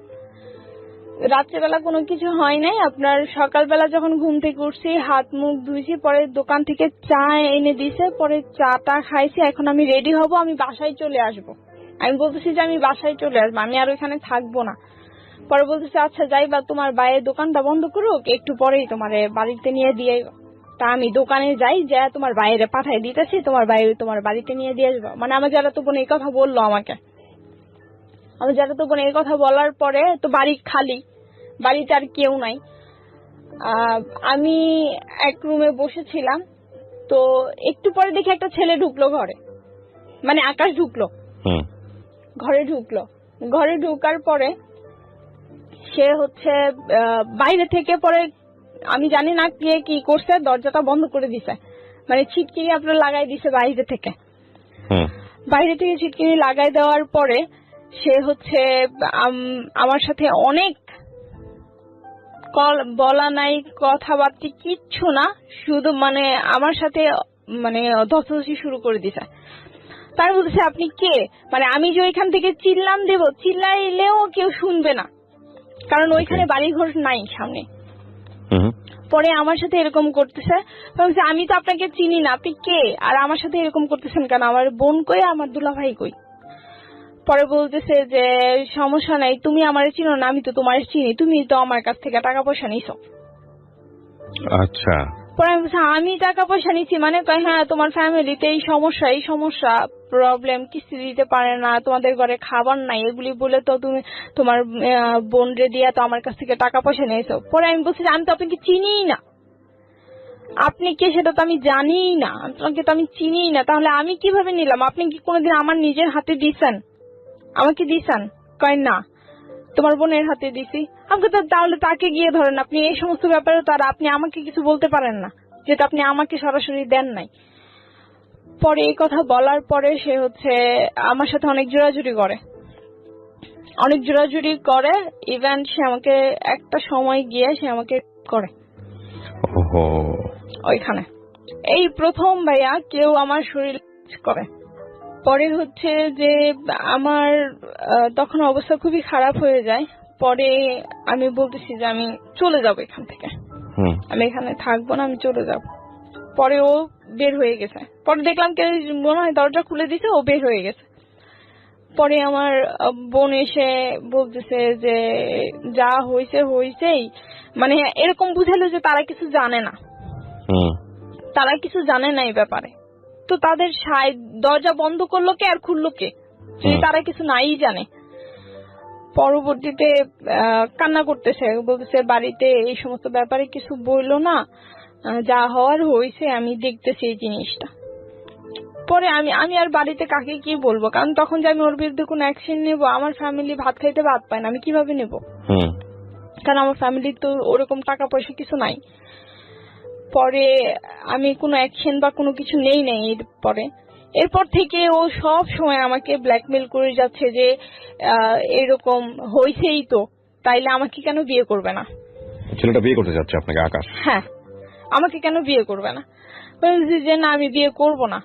রাত্রিবেলা কোনো কিছু হয় নাই। আপনার সকালবেলা যখন ঘুম থেকে উঠছি, হাত মুখ ধুইছি, পরে দোকান থেকে চা এনে দিছে, পরে চাটা খাইছি। এখন আমি রেডি হব, আমি বাসায় চলে আসব। আমি বলতেছি যে আমি বাসায় চলে আসবো, আমি আর ওইখানে থাকবো না। পরে বলতেছে আচ্ছা যাইবা, তোমার বাইরের দোকানটা বন্ধ করুক, একটু পরেই তোমার বাড়িতে নিয়ে দিয়ে। তা আমি দোকানে যাই, যা তোমার বাইরে পাঠাই দিতেছি, তোমার বাইরে তোমার বাড়িতে নিয়ে দিয়ে আসবো। মানে আমার জ্যাঠাতো বোন এই কথা বললো আমাকে। আমার জ্যাঠাতো বোন এই কথা বলার পরে তো বাড়ি খালি, বাড়িতে আর কেউ নাই। আমি এক রুমে বসেছিলাম, তো একটু পরে দেখি একটা ছেলে ঢুকলো ঘরে, মানে আকাশ ঢুকলো ঘরে, ঘরে ঢুকার পরে সে হচ্ছে বাইরে থেকে পরে আমি জানি না কে কি করছে, দরজাটা বন্ধ করে দিছে, মানে ছিটকিনি আপনার লাগাই দিছে বাইরে থেকে। বাইরে থেকে ছিটকিনি লাগাই দেওয়ার পরে সে হচ্ছে আমার সাথে অনেক বলা নাই, কথাবার্তা কিচ্ছু না, শুধু মানে আমার সাথে মানে ধস্তাধস্তি শুরু করে দিছে। তার বলতেছে আপনি কে, মানে আমি যে ওইখান থেকে চিল্লাম দেব, চিল্লাইলেও কেউ শুনবে না, কারণ ওইখানে বাড়িঘর নাই সামনে। পরে আমার সাথে এরকম করতেছে, আমি তো আপনাকে চিনি না, আপনি কে, আর আমার সাথে এরকম করতেছেন কেন, আমার বোন কই, আমার দুলাভাই কই। পরে বলতেছে যে সমস্যা নাই, তুমি আমার চিনো না, আমি তো তোমার চিনি, তুমি তো আমার কাছ থেকে টাকা পয়সা নিছো। আচ্ছা। পরে আমি বলছি আমি টাকা পয়সা নিচ্ছি, মানে কয় হ্যাঁ তোমার ফ্যামিলিতে এই সমস্যা প্রবলেম, কিস্তি দিতে পারে না, তোমাদের ঘরে খাবার নাই, এগুলি বলে তো তুমি তোমার বোন রে দিয়া তো আমার কাছ থেকে টাকা পয়সা নিয়েছো। পরে আমি বলছি আমি তো আপনাকে চিনিই না, আপনি কে সেটা তো আমি জানিই না, আপনাকে তো আমি চিনিই না, তাহলে আমি কিভাবে নিলাম, আপনি কি কোনোদিন আমার নিজের হাতে দিছেন, আমাকে দিছেন? কয় না, তোমার বোনের হাতে দিছি। আমাকে তো তাহলে তাকে গিয়ে ধরেন, আপনি এই সমস্ত ব্যাপারে তারা আপনি আমাকে কিছু বলতে পারেন না, যেটা আপনি আমাকে সরাসরি দেন নাই। পরে এই কথা বলার পরে সে হচ্ছে আমার সাথে অনেক জোরাজুরি করে, ইভেন সে আমাকে একটা সময় গিয়ে সে আমাকে করে ওইখানে। এই প্রথম ভাইয়া কেউ আমার শরীর করে। পরে হচ্ছে যে আমার তখন অবস্থা খুবই খারাপ হয়ে যায়। পরে আমি বলতেছি যে আমি চলে যাব এখান থেকে, আমি এখানে থাকবো না, আমি চলে যাব। পরে ও বের হয়ে গেছে, পরে দেখলাম কে মনে হয় দরজা খুলে দিছে, ও বের হয়ে গেছে। পরে আমার বোন এসে বলতেছে যে যা হয়েছেই, মানে এরকম বুঝালো যে তারা কিছু জানে না, এই ব্যাপারে। তো তাদের দরজা বন্ধ করলো কে আর খুললো কে, তারা কিছু নাই জানে। পরবর্তীতে কান্না করতেছে, বলতেছে বাড়িতে এই সমস্ত ব্যাপারে কিছু বললো না, যা হওয়ার হয়েছে, আমি দেখতেছি এই জিনিসটা। পরে আমি আর বাড়িতে কাকে কি বলবো, কারণ তখন যে আমি ওর বিরুদ্ধে কোনো অ্যাকশন নেবো, আমার ফ্যামিলি ভাত খাইতে ভাত পায় না, আমি কিভাবে নেব, কারণ আমার ফ্যামিলির তো ওরকম টাকা পয়সা কিছু নাই। পরে আমি কোনো অ্যাকশন বা কোনো কিছু নেই নাই। এরপর থেকে ও সব সময় আমাকে ব্ল্যাকমেল করে যাচ্ছে যে এরকম হয়েছেই তো, তাইলে আমাকে কেন বিয়ে করবে না। ছেলেটা বিয়ে করতে যাচ্ছে আপনাকে, আকাশ? হ্যাঁ, আমাকে কেন বিয়ে করবে না। বলছি যে না, আমি বিয়ে করব না,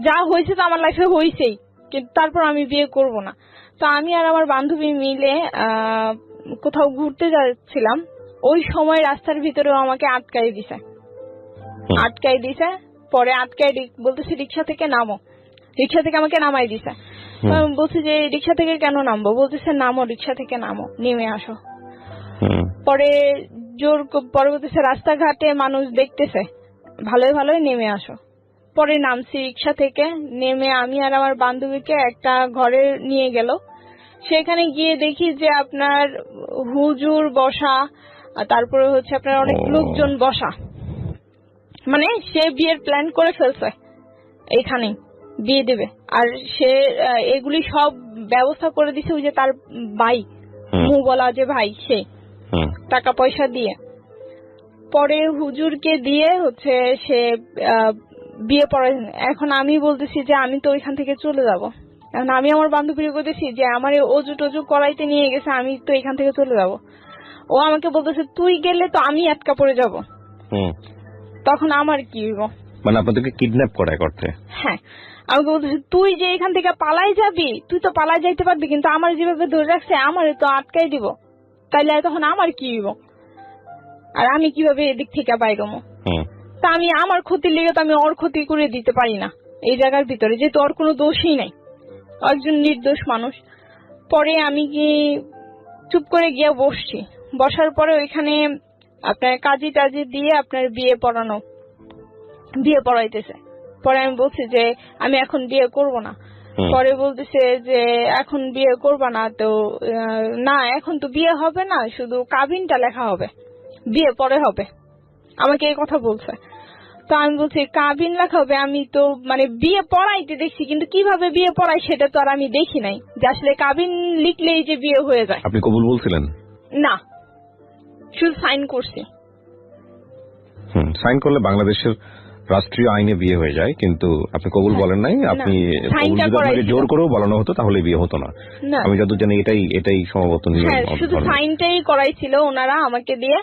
যা হয়েছে তো আমার লাইফে হয়েছেই, কিন্তু তারপর আমি বিয়ে করব না। তো আমি আর আমার বান্ধবী মিলে কোথাও ঘুরতে যাচ্ছিলাম, ওই সময় রাস্তার ভিতরেও আমাকে আটকাই দিছে। পরে বলতেছে রিক্সা থেকে নামো, রিক্সা থেকে আমাকে নামাই দিছে। বলছি যে রিক্সা থেকে কেন নামবো, বলতেছে নামো, রিক্সা থেকে নামো, নেমে আসো। পরে পরে বলতেছে রাস্তাঘাটে মানুষ দেখতেছে, ভালোই নেমে আসো। পরে নামছি রিক্সা থেকে, নেমে আমি আর আমার বান্ধবীকে একটা ঘরে নিয়ে গেল। সেখানে গিয়ে দেখি যে আপনার হুজুর বসা, তারপরে হচ্ছে আপনার অনেক লোকজন বসা, মানে সে বিয়ের প্ল্যান করে ফেলছে, এইখানেই বিয়ে দেবে। আর সে এগুলি সব ব্যবস্থা করে দিছে ওই যে তার ভাই, বলা যে ভাই, সে টাকা পয়সা দিয়ে। পরে হুজুরকে দিয়ে হচ্ছে সে বিয়ে পড়ায়। এখন আমি বলতেছি যে আমি তো ওইখান থেকে চলে যাব, এখন আমি আমার বান্ধবীকে বলতেছি যে আমার অজু টজু করাইতে নিয়ে গেছে, আমি তো এখান থেকে চলে যাব। ও আমাকে বলতেছে তুই গেলে তো আমি আটকা পড়ে যাব। তখন আমার কি হইব, মানে আপনাদেরকে কিডন্যাপ করায় করতে? হ্যাঁ, আমাকে বলতেছে তুই যে এখান থেকে পালাই যাবি, তুই তো পালাই যাইতে পারবি, কিন্তু আমার যেভাবে ধরে রাখছে আমার তো আটকাই দিব, তাইলে তখন আমার কি হইব, আর আমি কিভাবে এদিক থেকে বাইরমো। তা আমি আমার ক্ষতির লেগে তো আমি ওর ক্ষতি করে দিতে পারি না এই জায়গার ভিতরে, যেহেতু ওর কোনো দোষই নাই, একজন নির্দোষ মানুষ। পরে আমি কি চুপ করে গিয়ে বসছি, বসার পরে ওইখানে আপনার কাজী টাজি দিয়ে আপনার বিয়ে পড়াইতেছে। পরে আমি বলছি যে আমি এখন বিয়ে করব না। পরে বলতেছে যে এখন বিয়ে করবা না তো, না এখন তো বিয়ে হবে না, শুধু কাবিনটা লেখা হবে, বিয়ে পরে হবে, আমাকে এই কথা বলছে। তো আমি বলছি কাবিন লেখা হবে, আমি তো মানে বিয়ে পড়াইতে দেখছি, কিন্তু কিভাবে বিয়ে পড়াই সেটা তো আর আমি দেখি নাই, যে আসলে কাবিন লিখলেই যে বিয়ে হয়ে যায়। আপনি কবুল বলছিলেন? না, শুধু সাইন করছি। সাইন করলে বাংলাদেশের রাষ্ট্রীয় আইনে বিয়ে হয়ে যায়, কিন্তু আপনি কবুল বলেন নাই। আপনি কবুল যদি আপনাকে জোর করেও বলানো হতো তাহলে বিয়ে হতো না। আমি যতদূর জানি এটাই সম্ভবত নিয়ম। শুধু সাইনটাই করাইছিল ওনারা আমাকে দিয়ে।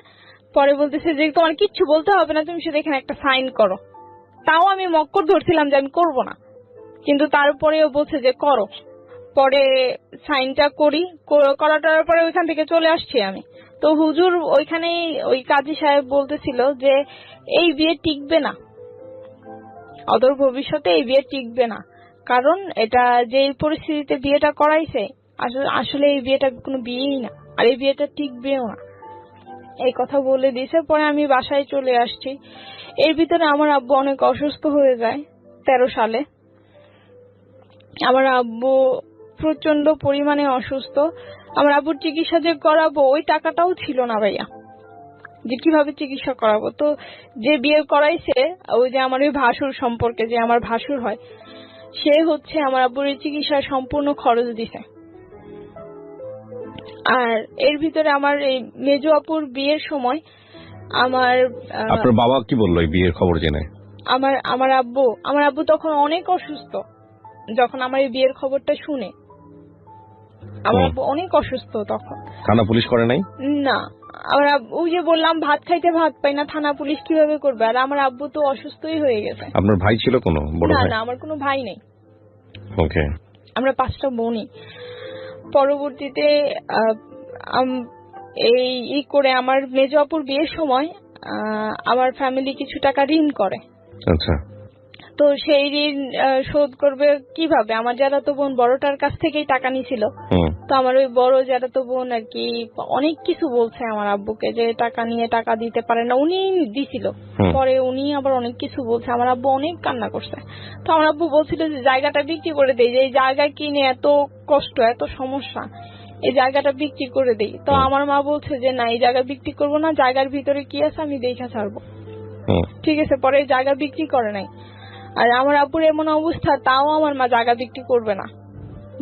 পরে বলতেছে যে তোমার কিচ্ছু বলতে হবে না, তুমি শুধু এখানে একটা সাইন করো। তাও আমি মক্কর ধরছিলাম যে আমি করব না, কিন্তু তারপরেও বলছে যে করো। পরে সাইনটা করাটার পরে ওইখান থেকে চলে আসছি আমি। তো হুজুর ওইখানে ওই কাজী সাহেব বলতেছিল যে এই বিয়ে টিকবে না, অদূর ভবিষ্যতে এই বিয়ে টিকবে না, কারণ এটা যে পরিস্থিতিতে বিয়েটা করাইছে আসলে এই বিয়েটা কোনো বিয়েই না, আর এই বিয়েটা টিকবেও না, এই কথা বলে দিয়েছে। পরে আমি বাসায় চলে আসছি। এর ভিতরে আমার আব্বু অনেক অসুস্থ হয়ে যায় 13 সালে। আমার আব্বু প্রচন্ড পরিমাণে অসুস্থ। আমার আব্বুর চিকিৎসা যে করাবো ওই টাকাটাও ছিল না ভাইয়া, যে কিভাবে চিকিৎসা করাবো। তো যে বিয়ে করাইছে ওই যে আমার ওই ভাসুর সম্পর্কে, যে আমার ভাসুর হয়, সে হচ্ছে আমার আব্বুর চিকিৎসার সম্পূর্ণ খরচ দিছে। আর এর ভিতরে আমার এই মেজো আপুর বিয়ের সময় আপনার বাবা কি বললো এই বিয়ের খবর জেনে? আমার আব্বু তখন অনেক অসুস্থ। যখন আমার এই বিয়ের খবরটা শুনে, আমার আব্বু অনেক অসুস্থ তখন। থানা পুলিশ করে নাই? না, আমার আব্বু যে বললাম ভাত খাইতে ভাত পাই না, থানা পুলিশ কিভাবে করবে? আর আমার আব্বু তো অসুস্থই হয়ে গেছে। আপনার ভাই ছিল কোনো বড় ভাই? না, আমার কোনো ভাই নেই। ওকে। আমরা 5টা বোনই। পরবর্তীতে এই করে আমার মেজো আপুর বিয়ের সময় আমার ফ্যামিলি কিছু টাকা ঋণ করে। আচ্ছা। তো সেই ঋণ শোধ করবে কিভাবে? আমার যারাতো বোন বড়টার কাছ থেকেই টাকা নিছিল। তো আমার ওই বড় যারাতো বোন আর কি অনেক কিছু বলছে আমার আব্বুকে, যে টাকা নিয়ে টাকা দিতে পারে না, উনি দিছিল। পরে উনি আবার অনেক কিছু বলছে, আমার আব্বু অনেক কান্না করছে। তো আমার আব্বু বলছিল যে জায়গাটা বিক্রি করে দেই, যে এই জায়গা কিনে এত কষ্ট এত সমস্যা, এই জায়গাটা বিক্রি করে দেই। তো আমার মা বলছে যে না, এই জায়গা বিক্রি করবো না, জায়গার ভিতরে কি আছে আমি দেখা ছাড়বো। ঠিক আছে, পরে জায়গা বিক্রি করে নাই। আর আমার আব্বুর এমন অবস্থা, তাও আমার মা জায়গা বিক্রি করবে না,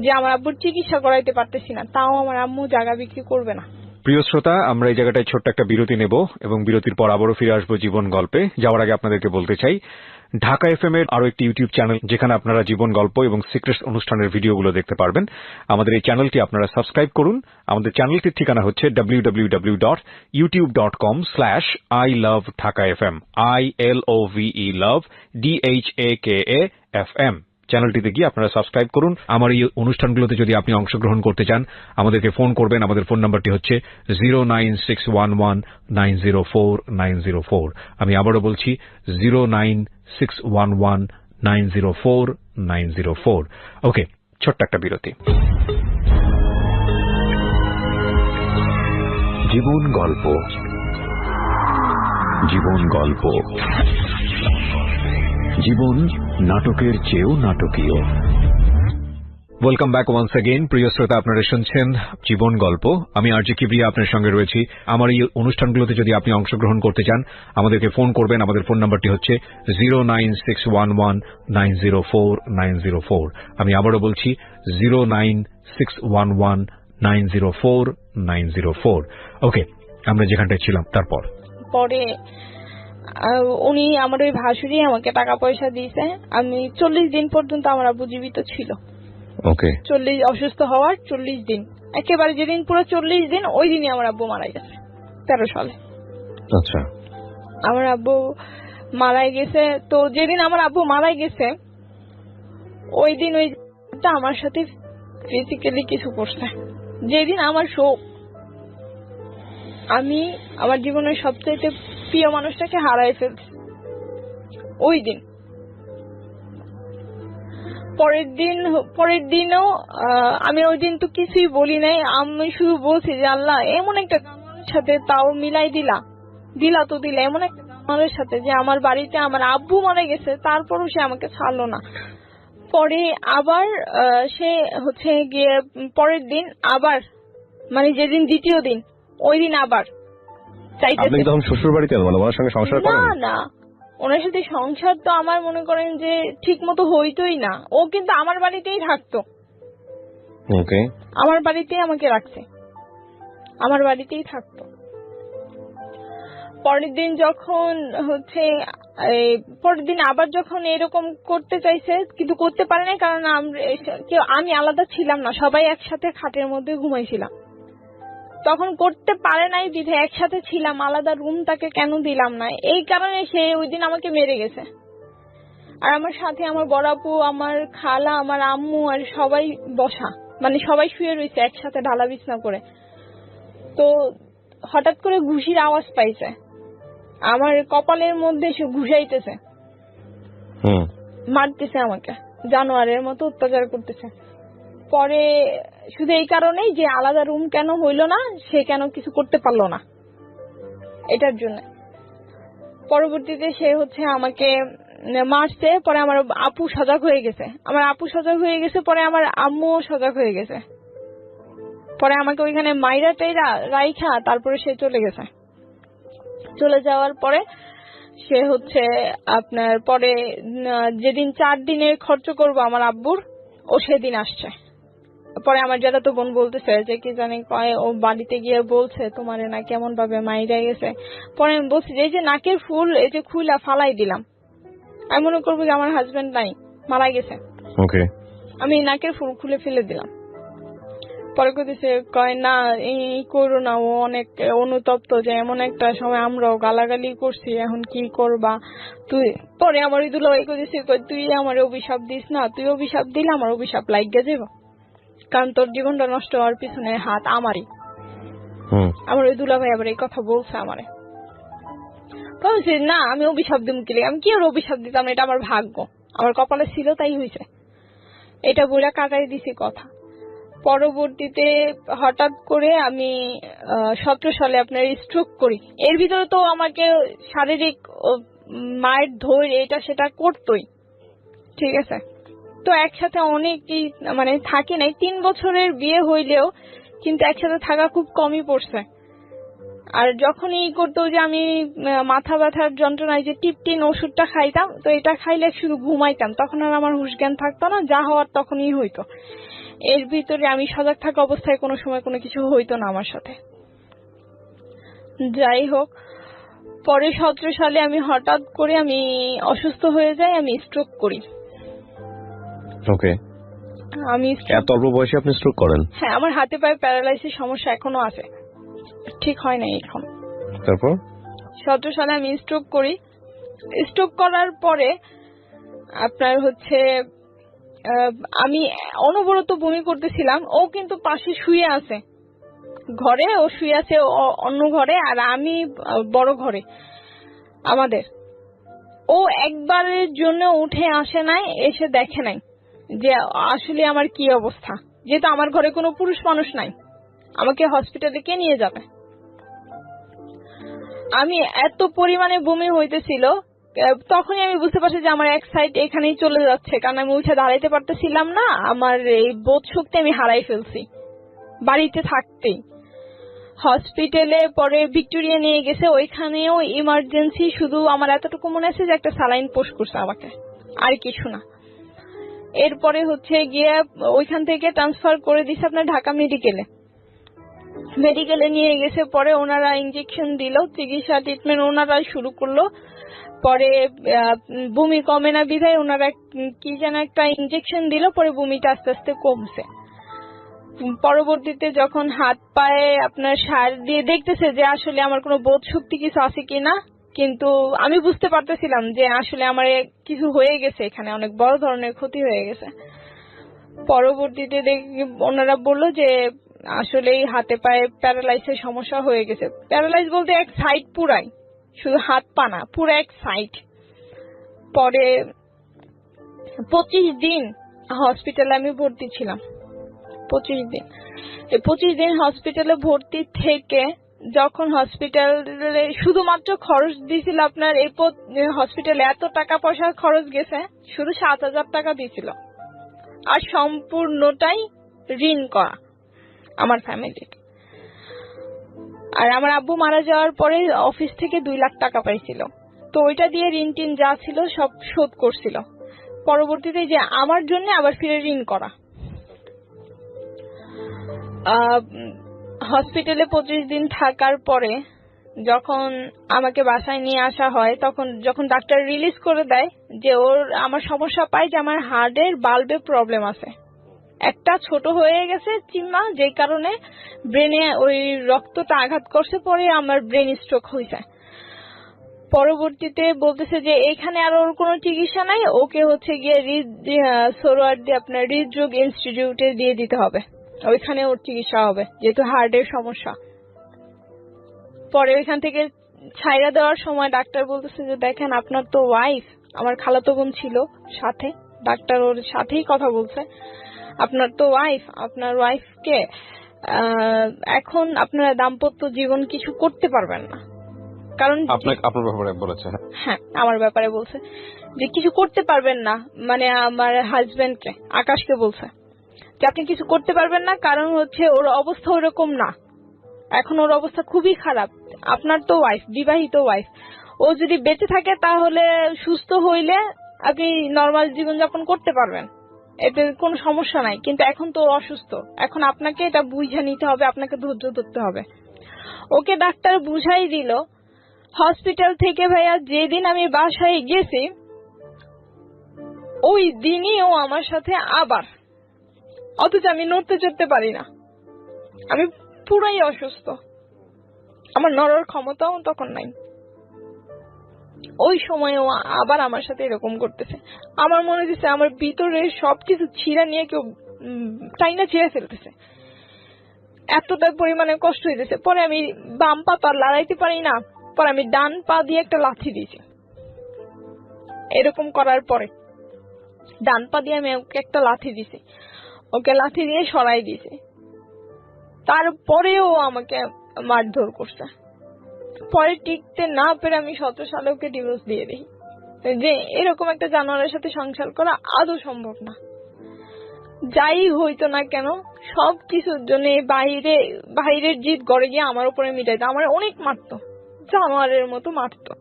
যে আমার আব্বুর চিকিৎসা করাইতে পারতেছি না, তাও আমার আম্মু জায়গা বিক্রি করবে না। প্রিয় শ্রোতা, আমরা এই জায়গাটায় ছোট্ট একটা বিরতি নেব এবং বিরতির পর আবারও ফিরে আসবো জীবন গল্পে। যাওয়ার আগে আপনাদেরকে বলতে চাই, ঢাকা এফএম এর আরো একটি ইউটিউব চ্যানেল, যেখানে আপনারা জীবন গল্প এবং সিক্রেটস অনুষ্ঠানের ভিডিওগুলো দেখতে পারবেন। আমাদের এই চ্যানেলটি আপনারা সাবস্ক্রাইব করুন। আমাদের চ্যানেলটির ঠিকানা হচ্ছে www.youtube.com/ilovedhakafm ILOVE love DHAKAFM। চ্যানেলটিতে গিয়ে আপনারা সাবস্ক্রাইব করুন। আমার এই অনুষ্ঠানগুলোতে যদি আপনি অংশগ্রহণ করতে চান, আমাদেরকে ফোন করবেন। আমাদের ফোন নাম্বারটি হচ্ছে 09611904904। আমি আবারও বলছি 09611904904। ওকে, ছোট্ট একটা বিরতি। জীবন গল্প, জীবন গল্প, জীবন নাটকের চেয়েও নাটকীয়। Welcome back once again. প্রিয় শ্রোতা, আপনারা শুনছেন জীবন গল্প। আমি আরজি কিবরিয়া আপনার সঙ্গে রয়েছি। আমার এই অনুষ্ঠানগুলোতে যদি আপনি অংশগ্রহণ করতে চান, আমাদেরকে ফোন করবেন। আমাদের ফোন নাম্বারটি হচ্ছে 09611904904। আমি আবারও বলছি 09611904904। ওকে, আমরা যেখানটায় ছিলাম তারপর পরে উনি আমার ওই ভাসুরি আমাকে টাকা পয়সা দিয়েছে। আমি 40 দিন পর্যন্ত আমার আব্বু জীবিত ছিল। ওকে। 40 অসুস্থ হওয়ার 40 দিন, একেবারে যেদিন পুরো 40 দিন ওই দিনই আমার আব্বু মারা গেছে 13 সালে। আচ্ছা। আমার আব্বু মারা গেছে। তো যেদিন আমার আব্বু মারা গেছে ওই দিন ওইটা আমার সাথে ফিজিক্যালি কিছু করছে। যেদিন আমার শোক, আমি আমার জীবনের সবচেয়ে প্রিয় মানুষটাকে হারাই ফেলছি ওই দিন। পরের দিনও আমি ওই দিন তো কিছুই বলি নাই, আমি শুধু বলছি যে আল্লাহ এমন একটা জামালের সাথে তাও মিলাই দিলা তো দিলা, এমন একটা জামালের সাথে যে আমার বাড়িতে আমার আব্বু মারা গেছে, তারপরও সে আমাকে ছাড়লো না। পরে আবার সে হচ্ছে গিয়ে পরের দিন আবার, মানে যেদিন দ্বিতীয় দিন, ওই দিন আবার চাইতেছে। আপনি তখন শ্বশুর বাড়িতে ওনার সঙ্গে সংসার করেন? না, ওনার সাথে সংসার তো আমার মনে করেন যে ঠিক মতো হইতোই না। ও কিন্তু আমার বাড়িতেই থাকতো। ওকে। আমার বাড়িতেই আমাকে রাখছে, আমার বাড়িতেই থাকতো। পরের দিন যখন হচ্ছে পরের দিন আবার যখন এরকম করতে চাইছে কিন্তু করতে পারে না, কারণ আমি আলাদা ছিলাম না, সবাই একসাথে খাটের মধ্যে ঘুমাইছিলাম। তখন করতে পারে নাই বিধে একসাথে ছিলাম, আলাদা রুম তাকে কেন দিলাম না, এই কারণে সে ওই দিন আমাকে মেরে গেছে। আর আমার সাথে আমার বড় আপু, আমার খালা, আমার আম্মু আর সবাই বসা, মানে সবাই শুয়ে রয়েছে একসাথে ঢালা বিছনা করে। তো হঠাৎ করে ঘুষির আওয়াজ পাইছে, আমার কপালের মধ্যে সে ঘুষাইতেছে, মারতেছে আমাকে, জানোয়ারের মতো অত্যাচার করতেছে। পরে শুধু এই কারণেই যে আলাদা রুম কেন হইলো না, সে কেন কিছু করতে পারলো না, এটার জন্য। পরবর্তীতে সে হচ্ছে আমাকে মারছে। পরে আমার আপু সজাগ হয়ে গেছে, পরে আমার আম্মুও সজাগ হয়ে গেছে। পরে আমাকে ওইখানে মাইরা টাইরা রাইখা তারপরে সে চলে গেছে। চলে যাওয়ার পরে সে হচ্ছে আপনার পরে যেদিন 4 দিনের খরচ করবো আমার আব্বুর, ও সেদিন আসছে। পরে আমার জ্যাঠাতো বোন বলতেছে যে কি জানি কয়, ও বাড়িতে গিয়ে বলছে তোমারে না কেমন ভাবে মাইরা গেছে। পরে আমি বলছি যে এই যে নাকের ফুল এই যে খুইলা ফালাই দিলাম, আমি মনে করবো যে আমার হাজবেন্ড নাই, মারা গেছে। আমি নাকের ফুল খুলে ফেলে দিলাম। পরে কইতেছে কয় না এই করো না, ও অনেক অনুতপ্ত যে এমন একটা সময় আমরাও গালাগালি করছি, এখন কি করবা তুই। পরে আমার ওই দুলাভাই কইতেছে তুই আমার অভিশাপ দিস না, তুই অভিশাপ দিলে আমার অভিশাপ লাগিয়ে যাবো, কারণ তোর জীবনটা নষ্ট হওয়ার পিছনে হাত আমারই। আমার ওই দুলাভাই আবার এই কথা বলছে আমারে। বলছি না আমি অভিশাপ দিব কি, আমি কি আর অভিশাপ দিতাম, এটা আমার ভাগ্য, আমার কপালে ছিল তাই হয়েছে, এটা বইরা কাটাই দিছি কথা। পরবর্তীতে হঠাৎ করে আমি 17 সালে আপনার স্ট্রোক করি। এর ভিতরে তো আমাকে শারীরিক মায়ের ধৈর্য এটা সেটা করতোই, ঠিক আছে। তো একসাথে অনেকই মানে থাকে নাই, 3 বছরের বিয়ে হইলেও কিন্তু একসাথে থাকা খুব কমই পড়ছে। আর যখনই করতো যে আমি মাথা ব্যথার যন্ত্রণায় যে টিপটিন ওষুধটা খাইতাম, তো এটা খাইলে শুধু ঘুমাইতাম, তখন আর আমার হুঁশ জ্ঞান থাকতো না, যা হওয়ার তখনই হইতো। এর ভিতরে আমি সজাগ থাকা অবস্থায় কোনো সময় কোনো কিছু হইতো না আমার সাথে। যাই হোক, পরে 17 সালে আমি হঠাৎ করে আমি অসুস্থ হয়ে যাই, আমি স্ট্রোক করি। আমি এত অল্প বয়সে আপনি স্ট্রোক করেন? হ্যাঁ, আমার হাতে পায়ে প্যারালাইসিস সমস্যা এখনো আছে, ঠিক হয় না এখন। তারপর 17 সালে আমি স্ট্রোক করি। স্ট্রোক করার পরে আপনার হচ্ছে আমি অনবরত বমি করতেছিলাম, ও কিন্তু পাশে শুয়ে আছে ঘরে, ও শুয়ে আছে অন্য ঘরে আর আমি বড় ঘরে আমাদের। ও একবারের জন্য উঠে আসে নাই, এসে দেখে নাই যে আসলে আমার কি অবস্থা, যেহেতু আমার ঘরে কোনো পুরুষ মানুষ নাই, আমাকে হসপিটালে কে নিয়ে যাবে। আমি এত পরিমাণে বমি হইতেছিল, তখনই আমি বুঝতে পারছি যে আমার এক সাইড এখানেই চলে যাচ্ছে, কারণ আমি উঠে দাঁড়াইতে পারতেছিলাম না, আমার এই বোধ শক্তি আমি হারাই ফেলছি বাড়িতে থাকতেই। হসপিটালে পরে ভিক্টোরিয়া নিয়ে গেছে, ওইখানেও ইমার্জেন্সি, শুধু আমার এতটুকু মনে আছে যে একটা স্যালাইন পোস্ট করছে আমাকে, আর কিছু না। এরপরে হচ্ছে গিয়ে ওইখান থেকে ট্রান্সফার করে দিছে আপনার ঢাকা মেডিকেলে নিয়ে গেছে। পরে ওনারা ইনজেকশন দিল, চিকিৎসা ট্রিটমেন্ট ওনারা শুরু করলো। পরে বমি কমে না বিধায় ওনারা কি যেন একটা ইনজেকশন দিল, পরে বমিটা আস্তে আস্তে কমছে। পরবর্তীতে যখন হাত পায়ে আপনার সার দিয়ে দেখতেছে যে আসলে আমার কোনো বোধ শক্তি কিছু আছে কিনা, কিন্তু আমি বুঝতে পারতেছিলাম যে আসলে আমার কিছু হয়ে গেছে, এখানে অনেক বড় ধরনের ক্ষতি হয়ে গেছে। পরবর্তীতে ওনারা বললো যে আসলে হাতে পায়ে প্যারালাইসের সমস্যা হয়ে গেছে। প্যারালাইজ বলতে এক সাইড পুরাই, শুধু হাত পা না, পুরো এক সাইড। পরে 25 দিন হসপিটালে আমি ভর্তি ছিলাম। 25 দিন হসপিটালে ভর্তি থেকে যখন হসপিটালে শুধুমাত্র খরচ দিয়েছিল আপনার, এই হসপিটালে এত টাকা পয়সা খরচ গেছে, শুধু 7,000 টাকা দিয়েছিল, আর সম্পূর্ণটাই ঋণ করা আমার ফ্যামিলি। আর আমার আব্বু মারা যাওয়ার পরে অফিস থেকে 2 লাখ টাকা পাইছিল, তো ওইটা দিয়ে ঋণ টিন যা ছিল সব শোধ করছিল। পরবর্তীতে যে আমার জন্য আবার ফিরে ঋণ করা। হসপিটালে 25 দিন থাকার পরে যখন আমাকে বাসায় নিয়ে আসা হয়, তখন যখন ডাক্তার রিলিজ করে দেয় যে আমার সমস্যা পাই যে আমার হার্টের বাল্বে প্রবলেম আছে, একটা ছোট হয়ে গেছে চিম্মা, যে কারণে ব্রেনে ওই রক্তটা আঘাত করছে, পরে আমার ব্রেন স্ট্রোক হয়েছে। পরবর্তীতে বলতেছে যে এখানে আর ওর কোনো চিকিৎসা নাই, ওকে হচ্ছে গিয়ে সোহরাওয়ার্দী আপনার হৃদরোগ ইনস্টিটিউটে দিয়ে দিতে হবে, ওইখানে ওর চিকিৎসা হবে যেহেতু হার্টের সমস্যা। পরে ওইখান থেকে ছাইরা দেওয়ার সময় ডাক্তার বলতেছে যে দেখেন আপনার তো ওয়াইফ, আমার খালাতো বোন ছিল সাথে, ডাক্তার ওর সাথেই কথা বলছে, আপনার তো ওয়াইফ, আপনার ওয়াইফকে এখন আপনারা দাম্পত্য জীবন কিছু করতে পারবেন না, কারণ আপনার ব্যাপারে বলেছে। হ্যাঁ, আমার ব্যাপারে বলছে যে কিছু করতে পারবেন না, মানে আমার হাজবেন্ডকে, আকাশকে বলছে যে আপনি কিছু করতে পারবেন না, কারণ হচ্ছে ওর অবস্থা ওরকম না, এখন ওর অবস্থা খুবই খারাপ। আপনার তো ওয়াইফ, বিবাহিত ওয়াইফ, ও যদি বেঁচে থাকে তাহলে সুস্থ হইলে আপনি নর্মাল জীবনযাপন করতে পারবেন, এতে কোনো সমস্যা নাই, কিন্তু এখন তো অসুস্থ, এখন আপনাকে এটা বুঝে নিতে হবে, আপনাকে ধৈর্য ধরতে হবে। ওকে ডাক্তার বুঝাই দিল। হসপিটাল থেকে ভাইয়া যেদিন আমি বাসায় গেছি ওই দিনই ও আমার সাথে আবার, অথচ আমি নড়তে চড়তে পারি না, আমি পুরাই অসুস্থ, আমার নড়ার ক্ষমতাও তখন নাই, ওই সময় ও আবার আমার সাথে এরকম করতেছে। আমার মনে হচ্ছে আমার ভিতরে সবকিছু ছিঁড়া নিয়ে কেউ টাইনা ছিঁড়ে ফেলতেছে, এতটা পরিমাণে কষ্ট হইতেছে। পরে আমি বাম পা তো আর লড়াইতে পারি না, পরে আমি ডান পা দিয়ে একটা লাথি দিয়েছি। এরকম করার পরে ডান পা দিয়ে আমি ওকে একটা লাথি দিছি, ওকে লাথি দিয়ে সরাই দিয়েছি, তারপরেও আমাকে মারধর করছে। পরে টিকতে না পেরে আমি 17 সালে ওকে ডিভোর্স দিয়ে দিই, যে এরকম একটা জানোয়ারের সাথে সংসার করা আদৌ সম্ভব না। যাই হইতো না কেন সবকিছুর জন্য বাইরের জিদ গড়ে গিয়ে আমার উপরে মিটাইতো, আমার অনেক মারতো, জানোয়ারের মতো মারতো,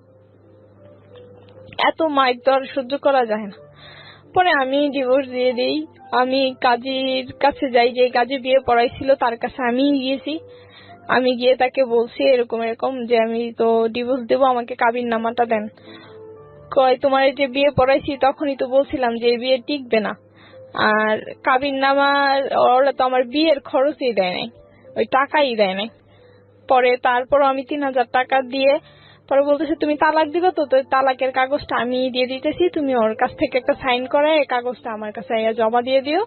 এত মার তো আর সহ্য করা যায় না। পরে আমি ডিভোর্স দিয়ে দিই, আমি কাজীর কাছে যাই, যে কাজী বিয়ে পড়াইছিল তার কাছে আমি গিয়েছি, আমি গিয়ে তাকে বলছি এরকম এরকম যে আমি তো ডিভোর্স দেবো, আমাকে কাবিন নামাটা দেন। কয় তোমার যে বিয়ে পড়াইছি তখনই তো বলছিলাম যে বিয়ে টিকবে না, আর কাবিন নামার ওরা তো আমার বিয়ের খরচই দেয় নাই, ওই টাকাই দেয় নাই। পরে তারপর আমি 3000 টাকা দিয়ে পরে বলতেছে তুমি তালাক দিবে তো, তালাকের কাগজটা আমি দিয়ে দিতেছি, তুমি ওর কাছ থেকে একটা সাইন করে এই কাগজটা আমার কাছে জমা দিয়ে দিও,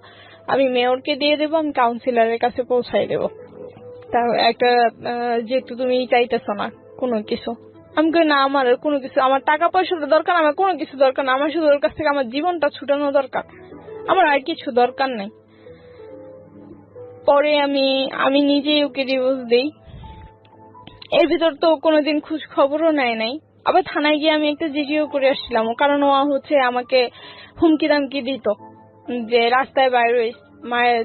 আমি মেয়রকে দিয়ে দেবো, আমি কাউন্সিলরের কাছে পৌঁছাই দেবো, তার একটা যেহেতু তুমি চাইতেছ না কোনো কিছু। আমি কই না, আমার কোনো কিছু, আমার টাকা পয়সার দরকার, আমার কোনো কিছু দরকার না, আমার শুধু ওর কাছ থেকে আমার জীবনটা ছুটানো দরকার, আমার আর কিছু দরকার নাই। পরে আমি নিজেই ওকে ডিভোর্স দেই। এর ভিতর তো কোনোদিন খোঁজ খবরও নেয় নাই। আবার থানায় গিয়ে আমি একটা জিডিও করে আসছিলাম, কারণ ও হচ্ছে আমাকে হুমকি দামকি দিত যে রাস্তায় বাইরে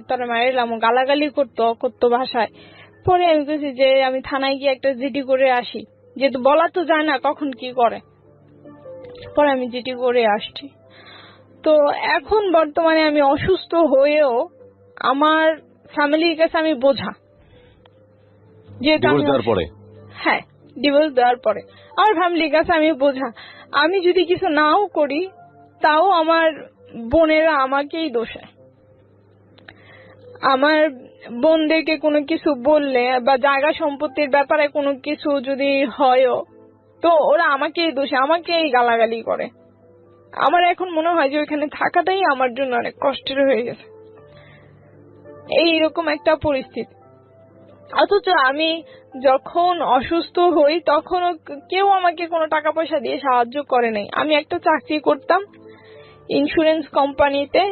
তোরা মায়েরাম, গালাগালি করতো ভাষায়। পরে আমি বলছি যে আমি থানায় গিয়ে একটা জিডি করে আসি, যেহেতু বলা তো যায় না কখন কি করে। পরে আমি জিডি করে আসছি। তো এখন বর্তমানে আমি অসুস্থ হয়েও আমার ফ্যামিলির কাছে আমি বোঝা, যেহেতু হ্যাঁ ডিভোর্স দেওয়ার পরে আমার ফ্যামিলির কাছে আমি বোঝা। আমি যদি কিছু নাও করি তাও আমার বোনেরা আমাকেই দোষে, আমার বোনদেরকে কোনো কিছু বললে বা জায়গা সম্পত্তির ব্যাপারে কোনো কিছু যদি হয়ও তো ওরা আমাকেই দোষে, আমাকেই গালাগালি করে। আমার এখন মনে হয় যে ওইখানে থাকাটাই আমার জন্য অনেক কষ্টের হয়ে গেছে, এইরকম একটা পরিস্থিতি। অথচ আমি যখন অসুস্থ হই তখন কেউ আমাকে কোনো টাকা পয়সা দিয়ে সাহায্য করে নাই। আমি একটা চাকরি করতাম ইন্স্যুরেন্স কোম্পানিতে,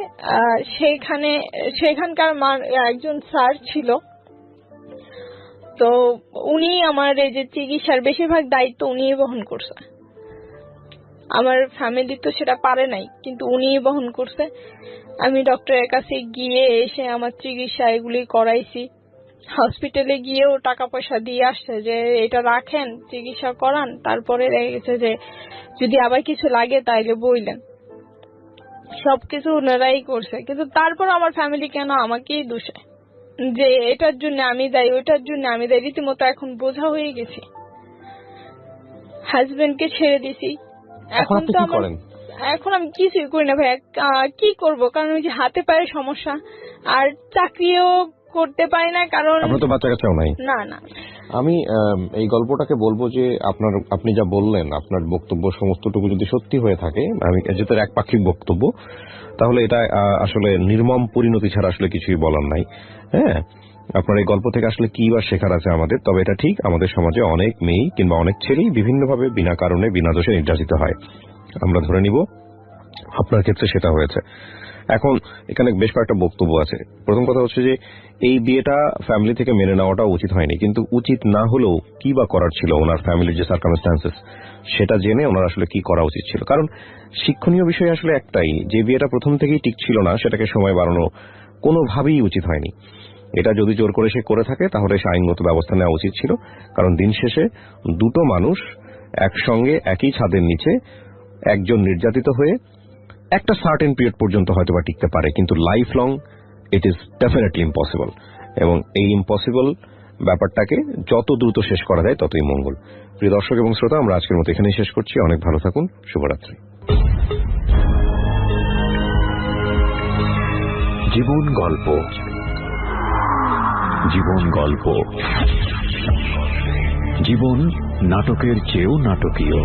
সেখানকার একজন স্যার ছিল, তো উনি আমার এই যে চিকিৎসার বেশিরভাগ দায়িত্ব উনিই বহন করছে। আমার ফ্যামিলি তো সেটা পারে নাই, কিন্তু উনিই বহন করছে। আমি ডক্টরের কাছে গিয়ে এসে আমার চিকিৎসা এগুলি করাইছি, হসপিটালে গিয়েও টাকা পয়সা দিয়ে আসছে যে এটা রাখেন চিকিৎসা করান, তারপরে দেখা গেছে যে যদি আবার কিছু লাগে তাইলে বইলেন, সবকিছু ওনারাই করছে। কিন্তু তারপর আমার ফ্যামিলি কেন আমাকেই দোষে যে এটার জন্য আমি দায়ী, ওইটার জন্য আমি দায়ী, রীতিমতো এখন বোঝা হয়ে গেছি। হাজবেন্ডকে ছেড়ে দিছি। এখন আপনি কি করেন? এখন আমি কিছুই করি না ভাই, কি করব, কারণ ওই যে হাতে পায়ে সমস্যা, আর চাকরিও করতে পারি না, কারণ আপনার তো বাচ্চা কাচ্চাও নাই। না না। আমি এই গল্পটাকে বলবো যে আপনি যা বললেন, আপনার বক্তব্য সমস্তটুকু যদি সত্যি হয়ে থাকে, আমি যেটা একপাক্ষিক বক্তব্য, তাহলে এটা আসলে নির্মম পরিণতি ছাড়া আসলে কিছুই বলার নাই। হ্যাঁ, আপনার এই গল্প থেকে আসলে কি বা শেখার আছে আমাদের? তবে এটা ঠিক, আমাদের সমাজে অনেক মেয়ে কিংবা অনেক ছেলেই বিভিন্নভাবে বিনা কারণে বিনা দোষে নির্যাতিত হয়। আমরা ধরে নিব আপনার ক্ষেত্রে সেটা হয়েছে। এখন এখানে বেশ কয়েকটা বক্তব্য আছে। প্রথম কথা হচ্ছে যে এই বিয়েটা ফ্যামিলি থেকে মেনে নেওয়াটা উচিত হয়নি, কিন্তু উচিত না হলেও কি বা করার ছিল, ওনার ফ্যামিলির যে সার্কামস্ট্যান্সেস সেটা জেনে ওনার আসলে কি করা উচিত ছিল। কারণ শিক্ষণীয় বিষয় আসলে একটাই, যে বিয়েটা প্রথম থেকেই ঠিক ছিল না সেটাকে সময় বাড়ানো কোনোভাবেই উচিত হয়নি। এটা যদি জোর করে সে করে থাকে তাহলে সে আইনগত ব্যবস্থা নেওয়া উচিত ছিল। কারণ দিন শেষে দুটো মানুষ একসঙ্গে একই ছাদের নিচে, একজন নির্যাতিত হয়ে একটা সার্টেন পিরিয়ড পর্যন্ত হয়তো বা টিকতে পারে, কিন্তু life long it is definitely impossible. এবং এই ইম্পসিবল ব্যাপারটাকে যত দ্রুত শেষ করা যায় ততই মঙ্গল। প্রিয় দর্শক এবং শ্রোতা, আমরা আজকের মতো এখানেই শেষ করছি। অনেক ভালো থাকুন, শুভরাত্রি। জীবন গল্প, জীবন গল্প, জীবন নাটকের চেয়েও নাটকীয়।